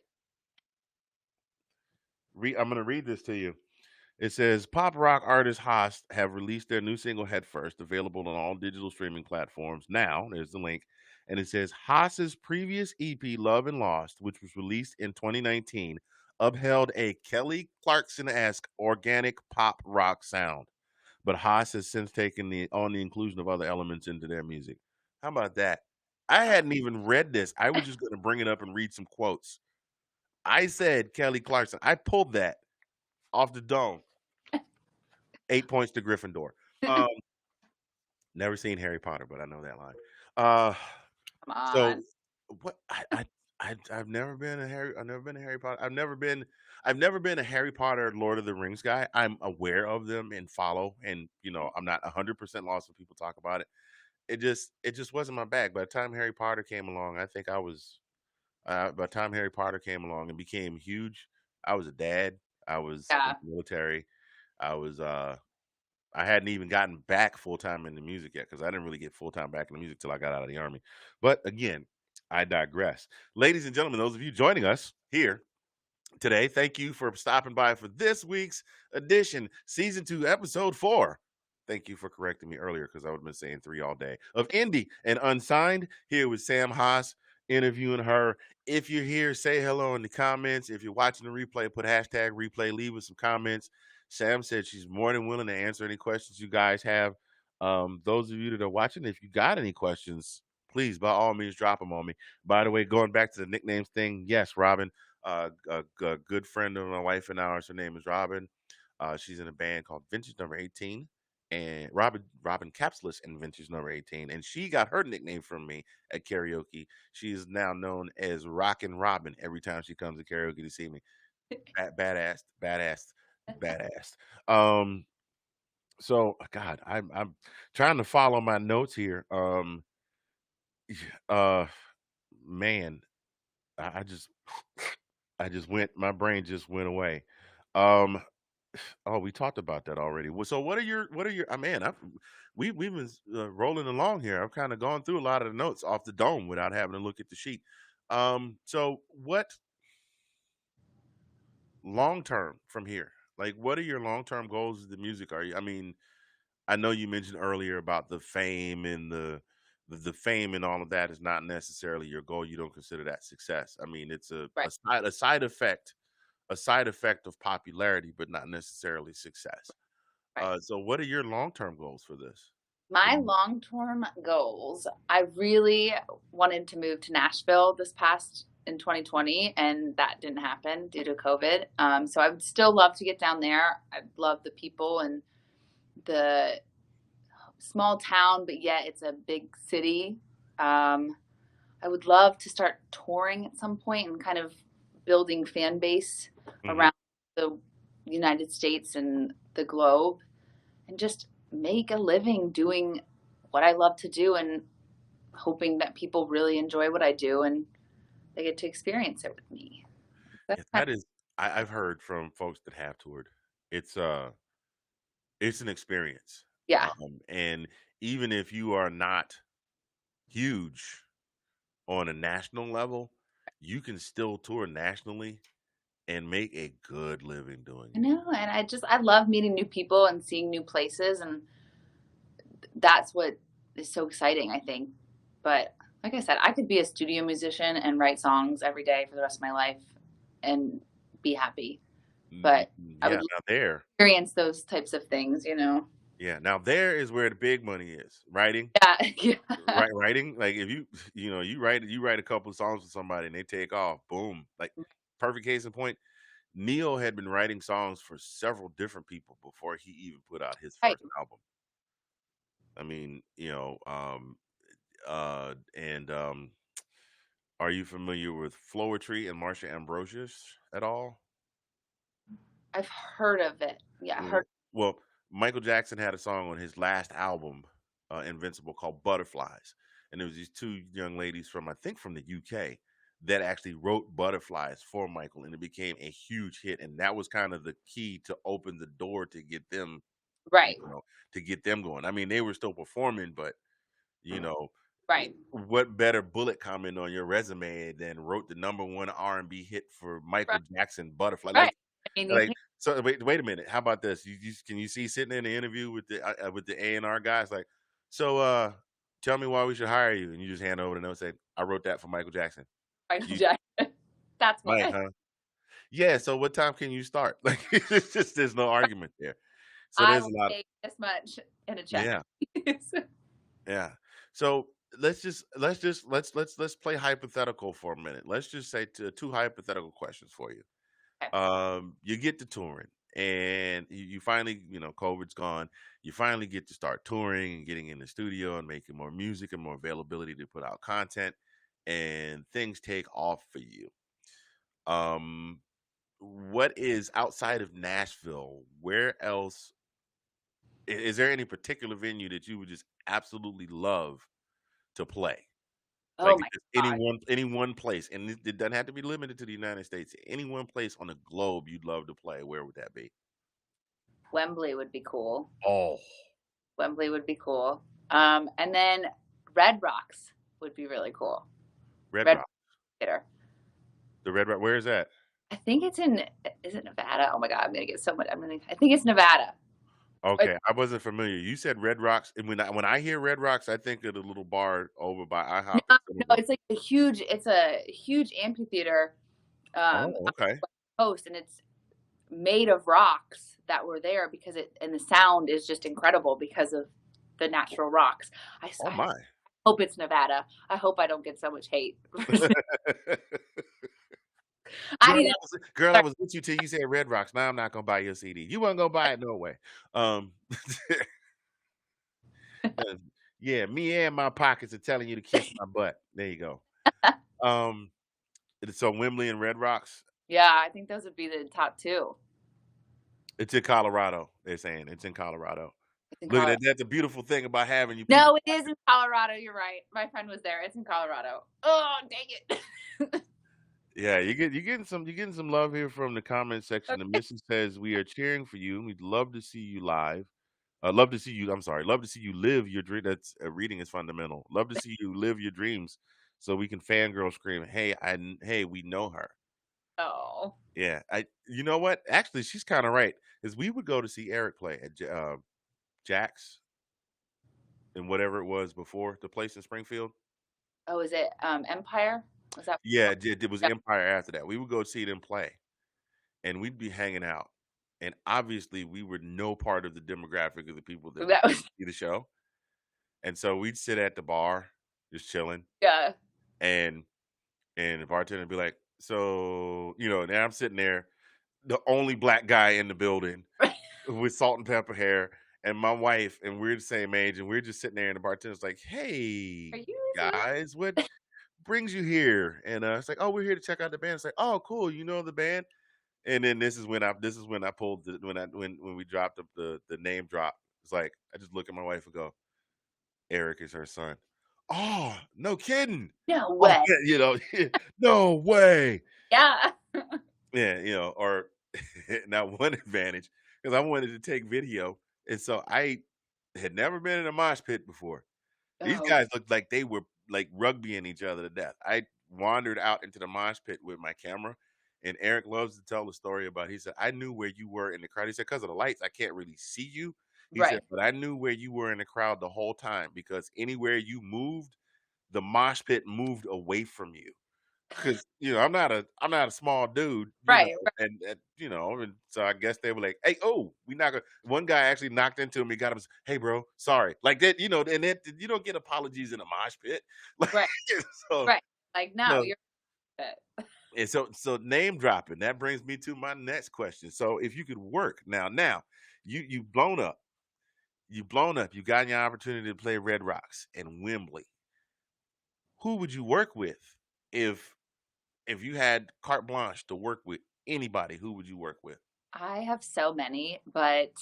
I'm gonna read this to you. It says pop rock artists Haas have released their new single Headfirst, available on all digital streaming platforms now. There's the link. And it says Haas's previous EP, Love and Lost, which was released in 2019, upheld a Kelly Clarkson esque organic pop rock sound. But Haas has since taken the inclusion of other elements into their music. How about that? I hadn't even read this. I was just going to bring it up and read some quotes. I said Kelly Clarkson. I pulled that off the dome. 8 points to Gryffindor. Um, Never seen Harry Potter, but I know that line. Uh, Come so on. what? I've never been a Harry. I've never been a Harry Potter. I've never been a Harry Potter, Lord of the Rings guy. I'm aware of them and follow, and I'm not 100% lost when people talk about it. It just wasn't my bag. By the time Harry Potter came along, I think I was. By the time Harry Potter came along and became huge, I was a dad. I was in Yeah. the military. I was I hadn't even gotten back full time into music yet because I didn't really get full time back into music till I got out of the army. But again, I digress. Ladies and gentlemen, those of you joining us here today, thank you for stopping by for this week's edition, season 2, episode 4. Thank you for correcting me earlier because I would have been saying 3 all day. Of Indie and Unsigned, here with Sam Haas interviewing her. If you're here, say hello in the comments. If you're watching the replay, put hashtag replay, leave us some comments. Sam said she's more than willing to answer any questions you guys have. Those of you that are watching, if you got any questions, please, by all means, drop them on me. By the way, going back to the nicknames thing, yes, Robin, a good friend of my wife and ours. Her name is Robin. She's in a band called Vintage Number 18, and Robin Capsulis in Vintage Number 18, and she got her nickname from me at karaoke. She is now known as Rockin' Robin every time she comes to karaoke to see me. Badass, badass, badass. Um, so God, I'm trying to follow my notes here. Uh, man, I just I just went my brain just went away. Um, oh, we talked about that already. Well, so what are your man, we've been rolling along here. I've kind of gone through a lot of the notes off the dome without having to look at the sheet. So what long term from here? Like what are your long-term goals with the music? I mean, I know you mentioned earlier about the fame and the fame and all of that is not necessarily your goal. You don't consider that success. I mean, it's a Right. a side a side effect a side effect of popularity, but not necessarily success. Right. So what are your long-term goals for this? For My the long-term goals, I really wanted to move to Nashville this past in 2020, and that didn't happen due to COVID. So I would still love to get down there. I love the people and the small town, but yet it's a big city. Um, I would love to start touring at some point and kind of building fan base Mhm. around the United States and the globe and just make a living doing what I love to do and hoping that people really enjoy what I do and they get to experience it with me. That's Yeah, kind that is I've heard from folks that have toured. It's it's an experience. yeah, And even if you are not huge on a national level, you can still tour nationally and make a good living doing I it. know, and I love meeting new people and seeing new places, and that's what is so exciting, I think. But like I said, I could be a studio musician and write songs every day for the rest of my life and be happy. But I Yeah, would now there experience those types of things, you know? yeah, now there is where the big money is. Writing, Yeah, yeah. writing, like, if you you know, you write a couple of songs for somebody and they take off, boom. Like, perfect case in point, Neo had been writing songs for several different people before he even put out his Right. first album. I mean, and are you familiar with Floetry and Marsha Ambrosius at all? I've heard of it. Yeah, I W heard. well, Michael Jackson had a song on his last album, Invincible, called Butterflies, and there was these 2 young ladies from, I think, from the UK that actually wrote Butterflies for Michael, and it became a huge hit, and that was kind of the key to open the door to get them, you Right, know, to get them going. I mean, they were still performing, but, you know, right, what better bullet comment on your resume than wrote the #1 R&B hit for Michael right, Jackson, Butterfly? right. I mean, you Like, think so wait a minute. How about this? You can you see sitting in the interview with the A&R guys like, so tell me why we should hire you, and you just hand over the note, say, I wrote that for Michael Jackson. Michael You Jackson. That's might, why. huh? Yeah. So what time can you start? Like, it's just there's no argument there. So I there's will a lot. pay this much in a check. Yeah, yeah. So let's play hypothetical for a minute. Let's just say two hypothetical questions for you. Okay. You get to touring and you finally, COVID's gone. You finally get to start touring and getting in the studio and making more music and more availability to put out content, and things take off for you. Um, what is outside of Nashville? Where else is there any particular venue that you would just absolutely love to play? Oh Like, my just god. any one place, and it doesn't have to be limited to the United States. Any one place on the globe you'd love to play, where would that be? Wembley would be cool. Oh, Wembley would be cool. And then Red Rocks would be really cool. Red Red Rock. Theater. The Red Rock, where is that? I think it's in. Is it Nevada? Oh my god, I'm gonna get so much. I think it's Nevada. Like, Okay, I wasn't familiar. You said Red Rocks, and when I hear Red Rocks, I think of the little bar over by no, IHOP in no, Centerville. it's like a huge. It's a huge amphitheater Oh, on okay. the coast, and it's made of rocks that were there because it and the sound is just incredible because of the natural rocks. Oh I my. hope it's Nevada. I hope I don't get so much hate. I Girl, need I to was with you till you said Red Rocks. Now I'm not gonna buy your CD. You weren't gonna buy it no way. Um, uh, yeah, me and my pockets are telling you to kiss my butt. There you go. Um, so Wembley and Red Rocks, Yeah, I think those would be the top 2. it's in Colorado. They're saying it's in Colorado. It's in Look at Colorado. that. That's a beautiful thing about having you people. No, it is in Colorado, you're right. My friend was there. It's in Colorado. Oh, dang it. Yeah, you're getting some love here from the comment section. The Okay. mission says we are cheering for you. We'd love to see you live. Love to see you. I'm sorry. Love to see you live your dream. That's reading is fundamental. Love to see you live your dreams, so we can fangirl scream, "Hey, hey, we know her." Oh. Yeah, You know what? Actually, she's kind of right. Is we would go to see Eric play at Jack's and whatever it was before the place in Springfield. Oh, is it, Empire? Was that Yeah, it was Empire after that. We would go see them play, and we'd be hanging out. And obviously, we were no part of the demographic of the people that would that was see the show. And so we'd sit at the bar, just chilling, yeah. and the bartender would be like, "So, now I'm sitting there, the only black guy in the building with salt and pepper hair, and my wife, and we're the same age, and we're just sitting there, and the bartender's like, Are "Hey, you his man? guys, what brings you here?" And it's like, "Oh, we're here to check out the band." It's like, "Oh, cool, you know the band?" And then this is when I pulled when we dropped the name drop. It's like I just look at my wife and go, Eric is her son. Oh, no kidding. No Oh, way. yeah, no way. Yeah. Yeah, or now one advantage because I wanted to take video, and so I had never been in a mosh pit before. These Oh, guys looked like they were like rugbying each other to death. wandered out into the mosh pit with my camera. And Eric loves to tell the story about. He said, "I knew where you were in the crowd." He said, "Because of the lights, I can't really see you." He said, Right. "But I knew where you were in the crowd the whole time because anywhere you moved, the mosh pit moved away from you." Because I'm not a small dude, Right. Right. and so I guess they were like, "Hey, oh, we not gonna." One guy actually knocked into him. He got him. "Hey, bro, sorry." Like that, and then you don't get apologies in a mosh pit. Like Right. so, Right. Like, no, so you're it. and so name dropping. That brings me to my next question. So if you could work now, you've blown up, you got your opportunity to play Red Rocks and Wembley. Who would you work with if if you had carte blanche to work with anybody? Who would you work with? I have so many, but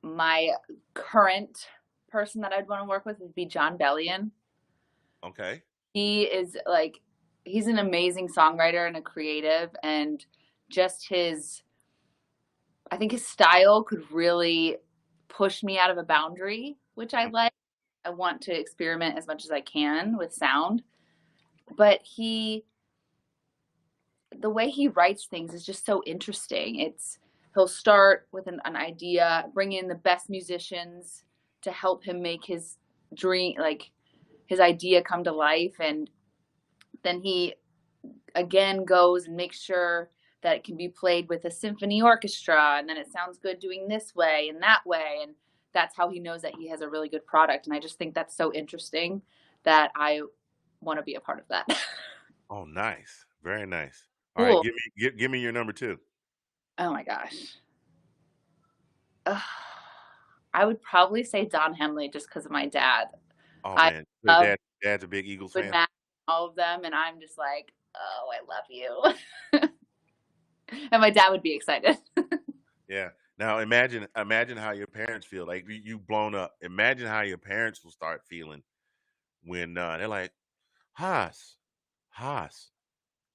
my current person that I'd want to work with would be John Bellion. Okay. He is like, he's an amazing songwriter and a creative, and just his, I think his style could really push me out of a boundary, which I Mm, like. I want to experiment as much as I can with sound, but the way he writes things is just so interesting. He'll start with an idea, bring in the best musicians to help him make his dream, like his idea, come to life, and then he again goes and makes sure that it can be played with a symphony orchestra, and then it sounds good doing this way and that way, and that's how he knows that he has a really good product. And I just think that's so interesting that I want to be a part of that. Oh, nice. Very nice. All right, Cool. give me your number two. Oh my gosh. Ugh. I would probably say Don Henley just because of my dad. Oh I man, your love dad's a big Eagles Would fan. match all of them, and I'm just like, oh, I love you. And my dad would be excited. Yeah. Now imagine how your parents feel. Like you've blown up. Imagine how your parents will start feeling when they're like, Haas, Haas,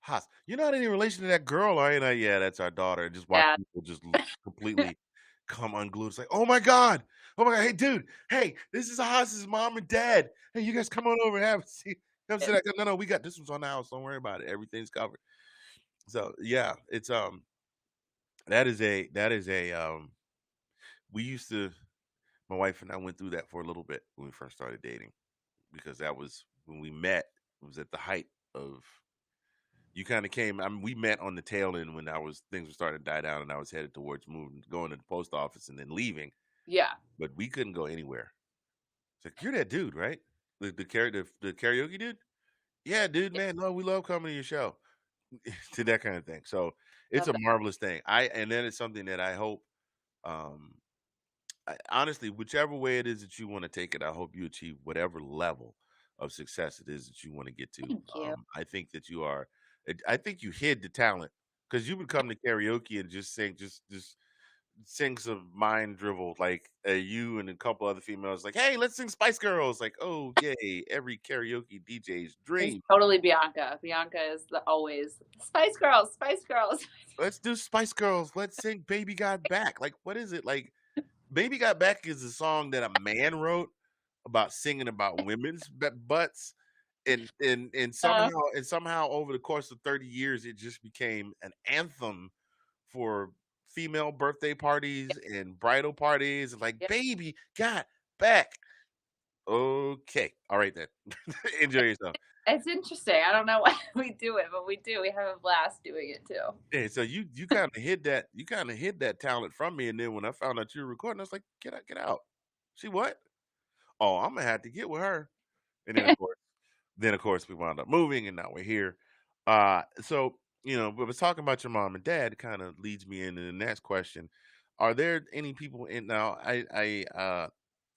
Haas. You're not any relation to that girl, are you? Like, yeah, that's our daughter. And just watch Yeah. people just completely come unglued. It's like, oh my God. Oh my God. Hey, dude. Hey, this is Haas's mom and dad. Hey, you guys come on over and have a seat. Come sit down. No, we got this one's on the house. Don't worry about it. Everything's covered. So yeah, it's that is a we used to my wife and I went through that for a little bit when we first started dating because that was when we met. It was at the height of you kind of came. I mean, we met on the tail end when I was things were starting to die down, and I was headed towards moving, going to the post office, and then leaving. Yeah. But we couldn't go anywhere. It's like you're that dude, right? The karaoke dude. Yeah, dude, Yeah. man. No, we love coming to your show. To that kind of thing. So it's Love a that. marvelous thing. And then it's something that I hope. Um, honestly, whichever way it is that you want to take it, I hope you achieve whatever level of success it is that you want to get to. Thank you. I think that you are. I think you hid the talent because you would come to karaoke and just sing, just sing some mind dribble like you and a couple other females. Like, hey, let's sing Spice Girls. Like, oh yay, every karaoke DJ's It's dream. totally Bianca. Bianca is always Spice Girls, Spice Girls. Let's do Spice Girls. Let's sing Baby Got Back. Like, what is it like? Baby Got Back is a song that a man wrote about singing about women's butts, and Uh, somehow over the course of 30 years, it just became an anthem for female birthday yeah, parties and bridal parties, like, yeah. "Baby Got Back." Okay. All right then. Enjoy yourself. It's interesting. I don't know why we do it, but we do. We have a blast doing it too. Yeah, so you kinda hid that talent from me, and then when I found out you were recording, I was like, "Get out, get out." "She what?" "Oh, Imma have to get with her." And then of course we wound up moving and now we're here. So, but was talking about your mom and dad kind of leads me into the next question. Are there any people in now I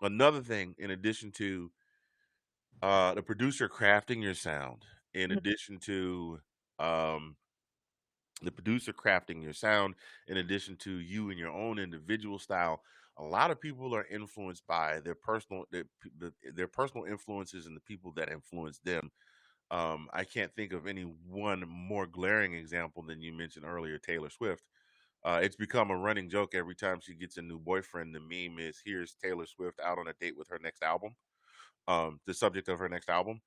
another thing in addition to the producer crafting your sound, in Mhm. addition to um the producer crafting your sound, in addition to you and your own individual style, a lot of people are influenced by their personal influences and the people that influence them. I can't think of any one more glaring example than you mentioned earlier, Taylor Swift. It's become a running joke every time she gets a new boyfriend. The meme is here's Taylor Swift out on a date with her next album, the subject of her next album.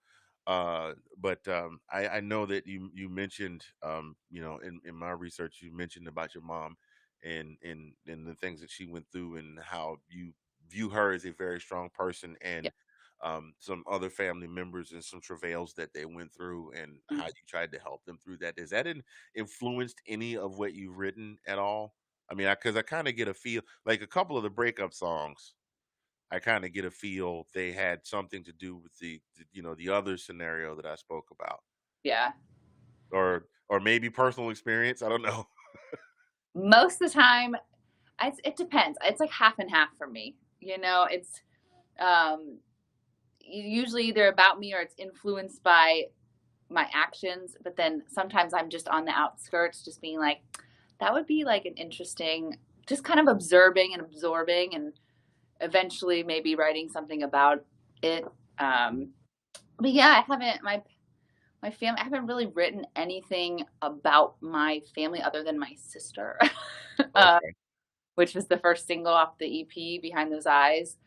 But I know that you mentioned, in my research, you mentioned about your mom and the things that she went through and how you view her as a very strong person, Yeah. and some other family members and some travails that they went through, and how you tried to help them through that. Has that influenced any of what you've written at all? I mean, because I kind of get a feel like a couple of the breakup songs. I kind of get a feel they had something to do with the other scenario that I spoke about, Yeah. or maybe personal experience. I don't know. Most of the time, it depends. It's like half and half for me. It's um, usually either about me or it's influenced by my actions. But then sometimes I'm just on the outskirts, just being like, that would be like an interesting, just kind of observing and absorbing, and eventually maybe writing something about it. Um, but yeah, I haven't my family. I haven't really written anything about my family other than my sister. uh, Okay. which was the first single off the EP, Behind Those Eyes,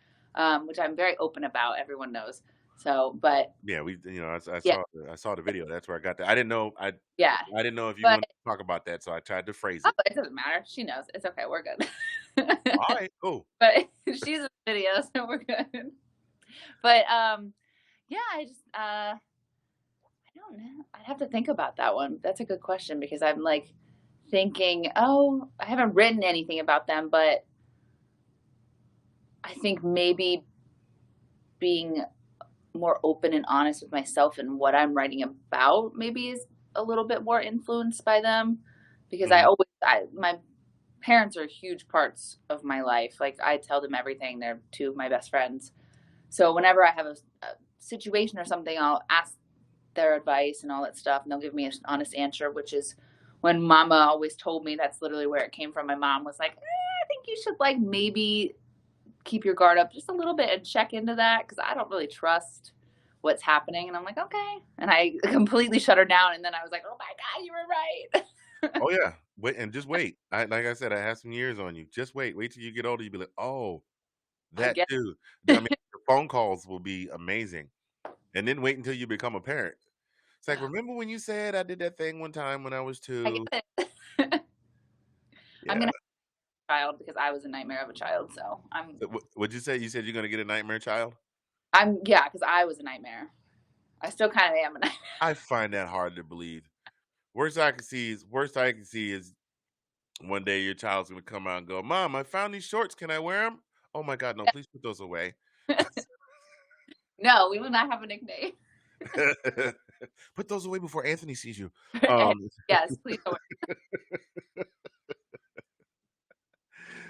which I'm very open about. Everyone knows. So, but Yeah, I yeah, saw the video. That's where I got that. I didn't know. yeah. I didn't know if you But wanted to talk about that, so I tried to phrase oh, it. it doesn't matter. She knows. It's okay. We're good. All right, cool. But she's in the video, so we're good. But yeah, I don't know. I'd have to think about that one. That's a good question because I'm like thinking, oh, I haven't written anything about them, but I think maybe being more open and honest with myself and what I'm writing about maybe is a little bit more influenced by them because Hmm. my parents are huge parts of my life. Like I tell them everything. They're two of my best friends. So whenever I have a situation or something, I'll ask their advice and all that stuff, and they'll give me an honest answer, which is when Mama always told me that's literally where it came from. My mom was like, I think you should like maybe keep your guard up just a little bit and check into that because I don't really trust what's happening. And I'm like, okay. And I completely shut her down. And then I was like, oh my God, you were right. Oh yeah, wait and just wait. Like I said, I have some years on you. Just wait. Wait till you get older. You'll be like, oh, I that guess. too. I mean, the phone calls will be amazing, and then wait until you become a parent. It's like, remember when you said I did that thing one time when I was I 2? get it. I'm Yeah. going to have a child because I was a nightmare of a child. So What'd you say? You said you're gonna get a nightmare child? yeah, because I was a nightmare. I still kind of am a nightmare. I find that hard to believe. Worst I can see is one day your child's gonna come out and go, "Mom, I found these shorts. Can I wear them?" Oh my God, no! Please put those away. No, we will not have a nickname. Put those away before Anthony sees you. And Um, yes, please don't.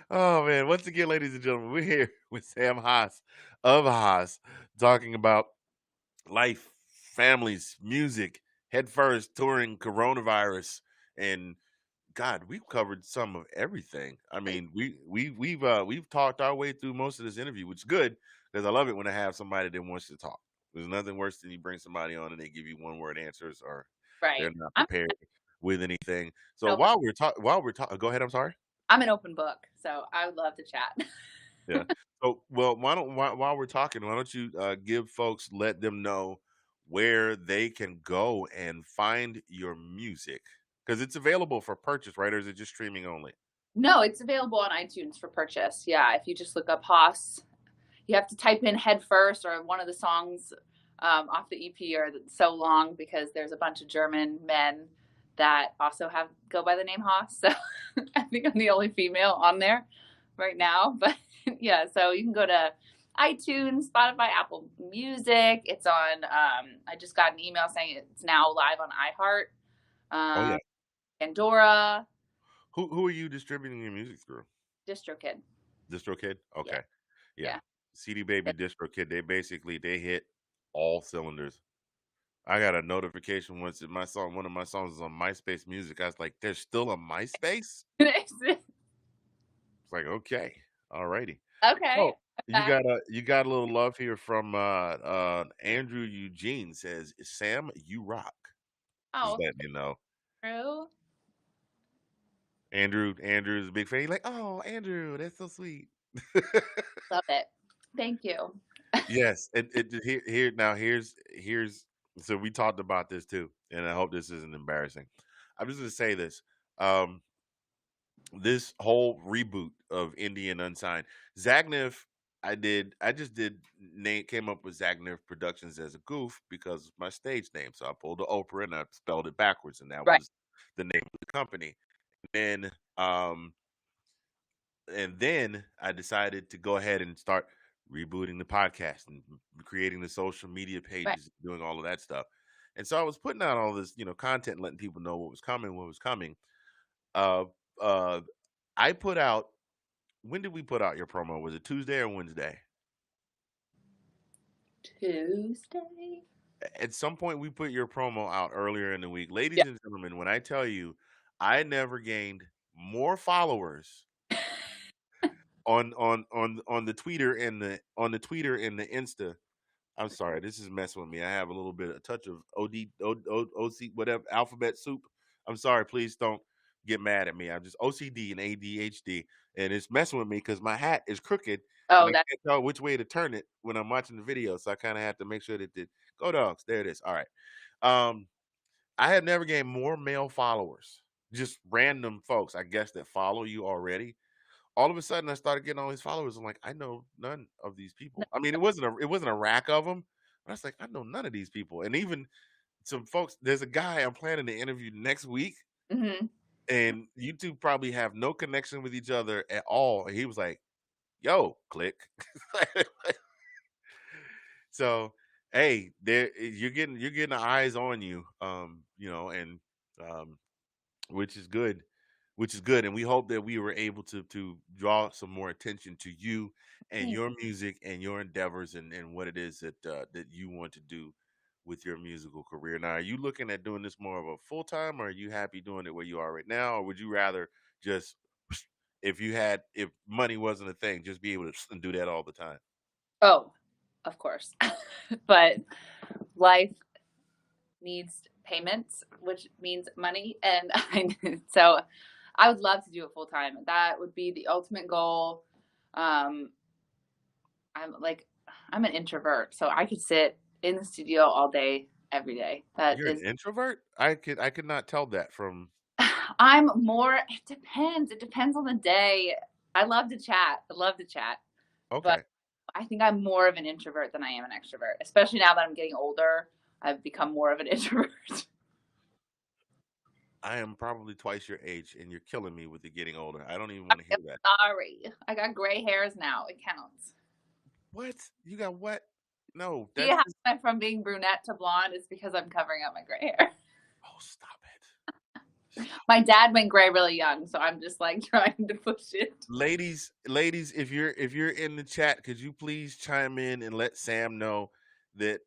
oh man! Once again, ladies and gentlemen, we're here with Sam Haas of Haas talking about life, families, music, headfirst, touring, coronavirus, and God, we've covered some of everything. I mean, we've talked our way through most of this interview, which is good because I love it when I have somebody that wants to talk. There's nothing worse than you bring somebody on and they give you one word answers or they're Right. not prepared with anything. So Open. while we're talking, go ahead. I'm sorry. I'm an open book, so I would love to chat. Yeah. So, well, while we're talking, why don't you give folks, let them know where they can go and find your music because it's available for purchase, right? Or is it just streaming only? No, it's available on iTunes for purchase. Yeah, if you just look up Haas, you have to type in Headfirst or one of the songs off the EP are so long because there's a bunch of German men that also have go by the name Haas. So I think I'm the only female on there right now. But yeah, so you can go to iTunes, Spotify, Apple Music. It's on. I just got an email saying it's now live on iHeart, Oh yeah. um, Pandora, Who are you distributing your music through? DistroKid. DistroKid? Yeah, Okay. Yeah. yeah. CD Baby, DistroKid, they hit all cylinders. I got a notification once that one of my songs is on MySpace Music. I was like, there's still a MySpace? It's like, okay. All righty. Okay. Oh, you got a little love here from Andrew Eugene says, Sam, you rock. Just Oh, letting you know. true. Andrew's a big fan. He's like, oh, Andrew, that's so sweet. Love it. Thank you. Yes, here now here's So we talked about this too, and I hope this isn't embarrassing. I'm just gonna say this. Um, this whole reboot of Indian Unsigned, Zagnif, I just did name came up with Zagnif Productions as a goof because of my stage name. So I pulled the Oprah and I spelled it backwards, and that Right. was the name of the company. And um and then I decided to go ahead and start rebooting the podcast and creating the social media Right. pages, doing all of that stuff. And so I was putting out all this, content, letting people know what was coming, what was coming. Uh, uh, I put out. When did we put out your promo? Was it Tuesday or Wednesday? Tuesday. At some point, we put your promo out earlier in the week, Yeah. ladies and gentlemen. When I tell you, I never gained more followers on the Twitter and the Insta. I'm sorry, this is messing with me. I have a touch of OC, whatever, alphabet soup. I'm sorry, please don't get mad at me. I'm just OCD and ADHD, and it's messing with me because my hat is crooked and Oh, I that. can't tell which way to turn it when I'm watching the video. So I kind of have to make sure that the go dogs. There it is. All right. Um, I have never gained more male followers, just random folks, I guess, that follow you already. All of a sudden, I started getting all these followers. I'm like, I know none of these people. I mean, it wasn't a rack of them. But I was like, I know none of these people. And even some folks, there's a guy I'm planning to interview next week, Hmm. and you two probably have no connection with each other at all. And he was like, "Yo, click." So, hey, there you're getting the eyes on you, and um, which is good, and we hope that we were able to draw some more attention to you and Thanks. your music and your endeavors and what it is that you want to do with your musical career. Now, are you looking at doing this more of a full time, or are you happy doing it where you are right now, or would you rather just if money wasn't a thing, just be able to do that all the time? Oh, of course. But life needs payments, which means money. And so I would love to do it full time. That would be the ultimate goal. Um, I'm like, I'm an introvert, so I could sit in the studio all day, every day. That You're an is, introvert? I could not tell that from. I'm more, it depends. It depends on the day. I love to chat. I love to chat, but Okay. I think I'm more of an introvert than I am an extrovert, especially now that I'm getting older. I've become more of an introvert. I am probably twice your age, and you're killing me with the getting older. I don't even I want to am hear that. sorry. I got gray hairs now. It counts. What? You got what? No, See that's how just. I went from being brunette to blonde is because I'm covering up my gray hair. Oh, stop it. Stop. My dad went gray really young, so I'm just like trying to push it. Ladies, if you're in the chat, could you please chime in and let Sam know that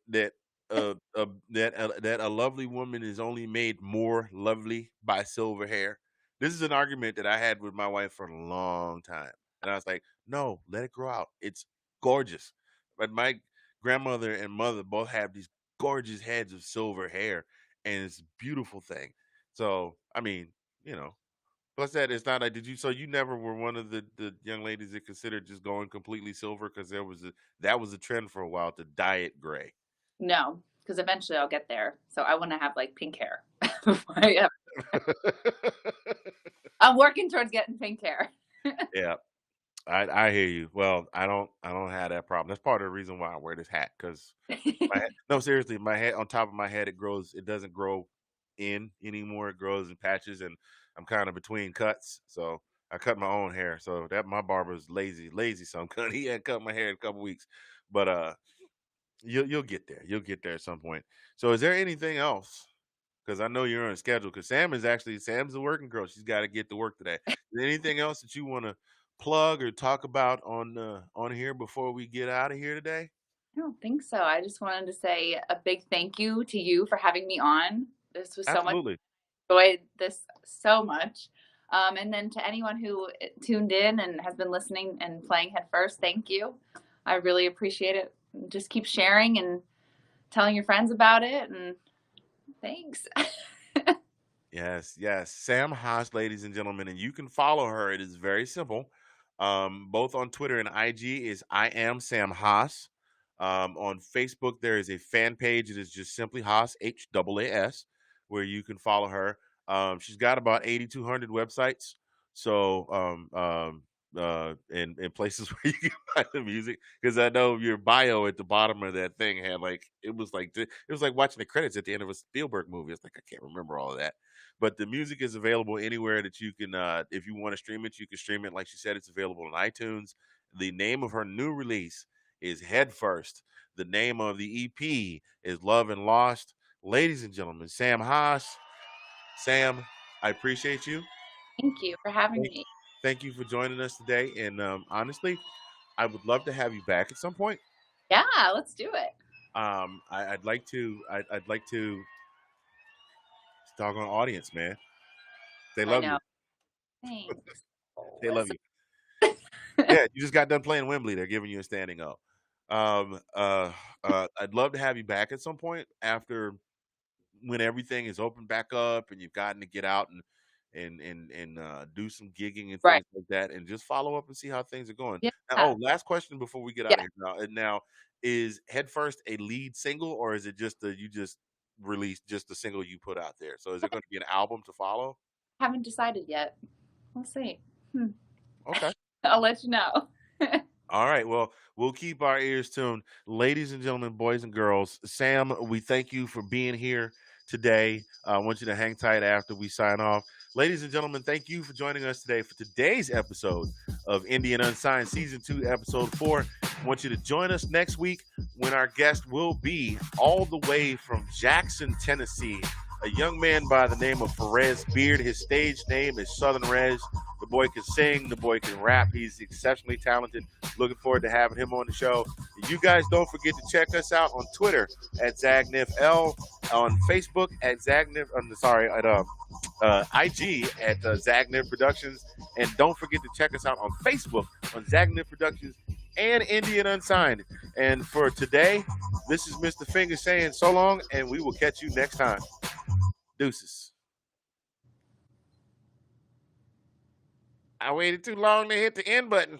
a lovely woman is only made more lovely by silver hair? This is an argument that I had with my wife for a long time, and I was like, "No, let it grow out. It's gorgeous." But my grandmother and mother both have these gorgeous heads of silver hair, and it's a beautiful thing. So, I mean, you know, plus that it's not like did you so you never were one of the young ladies that considered just going completely silver because that was a trend for a while to dye it gray. No, because eventually I'll get there. So I want to have like pink hair. Yeah. I'm working towards getting pink hair. Yeah, I hear you. Well, I don't have that problem. That's part of the reason why I wear this hat because my head, no, seriously, my head on top of my head it doesn't grow in anymore. It grows in patches, and I'm kind of between cuts, so I cut my own hair. So that my barber's lazy. So I'm cutting. He hadn't cut my hair in a couple weeks, but you'll get there. You'll get there at some point. So is there anything else? Because I know you're on a schedule. Because Sam's a working girl. She's got to get to work today. Is there anything else that you want to plug or talk about on here before we get out of here today? I don't think so. I just wanted to say a big thank you to you for having me on. This was so much. Absolutely. Enjoyed this so much. And then to anyone who tuned in and has been listening and playing Headfirst, thank you. I really appreciate it. Just keep sharing and telling your friends about it. And thanks. Yes, yes. Sam Haas, ladies and gentlemen, and you can follow her. It is very simple. Both on Twitter and IG is I am Sam Haas. On Facebook, there is a fan page. It is just simply Haas, Haas, where you can follow her. She's got about 8,200 websites. So, in places where you can find the music, because I know your bio at the bottom of that thing had like it was like watching the credits at the end of a Spielberg movie. It's like I can't remember all of that, but the music is available anywhere that you can. If you want to stream it, you can stream it. Like she said, it's available on iTunes. The name of her new release is Headfirst. The name of the EP is Love and Lost. Ladies and gentlemen, Sam Haas. Sam, I appreciate you. Thank you for having Thank, me. thank you for joining us today. And honestly, I would love to have you back at some point. Yeah, let's do it. I'd like to. I'd like to. Doggone audience, man. They I love you. know. Thanks. They love Listen. you. Yeah, you just got done playing Wembley. They're giving you a standing O. Um, uh, I'd love to have you back at some point after when everything is open back up and you've gotten to get out and do some gigging and Right. things like that, and just follow up and see how things are going. Yeah. Now, oh, last question before we get out Yeah. of here. Now, is Headfirst a lead single, or is it just you just released just the single you put out there? So is it going to be an album to follow? Haven't decided yet. We'll see. Hmm. Okay. I'll let you know. All right. Well, we'll keep our ears tuned. Ladies and gentlemen, boys and girls, Sam, we thank you for being here today. I want you to hang tight after we sign off. Ladies and gentlemen, thank you for joining us today for today's episode of Indian Unsigned Season 2, Episode 4. I want you to join us next week when our guest will be all the way from Jackson, Tennessee, a young man by the name of Perez Beard. His stage name is Southern Rez. The boy can sing. The boy can rap. He's exceptionally talented. Looking forward to having him on the show. You guys don't forget to check us out on Twitter at ZagnifL, on Facebook at Zagnif. At IG at Zagnif Productions, and don't forget to check us out on Facebook on Zagnif Productions and Indian Unsigned. And for today, this is Mr. Finger saying so long, and we will catch you next time. Deuces. I waited too long to hit the end button.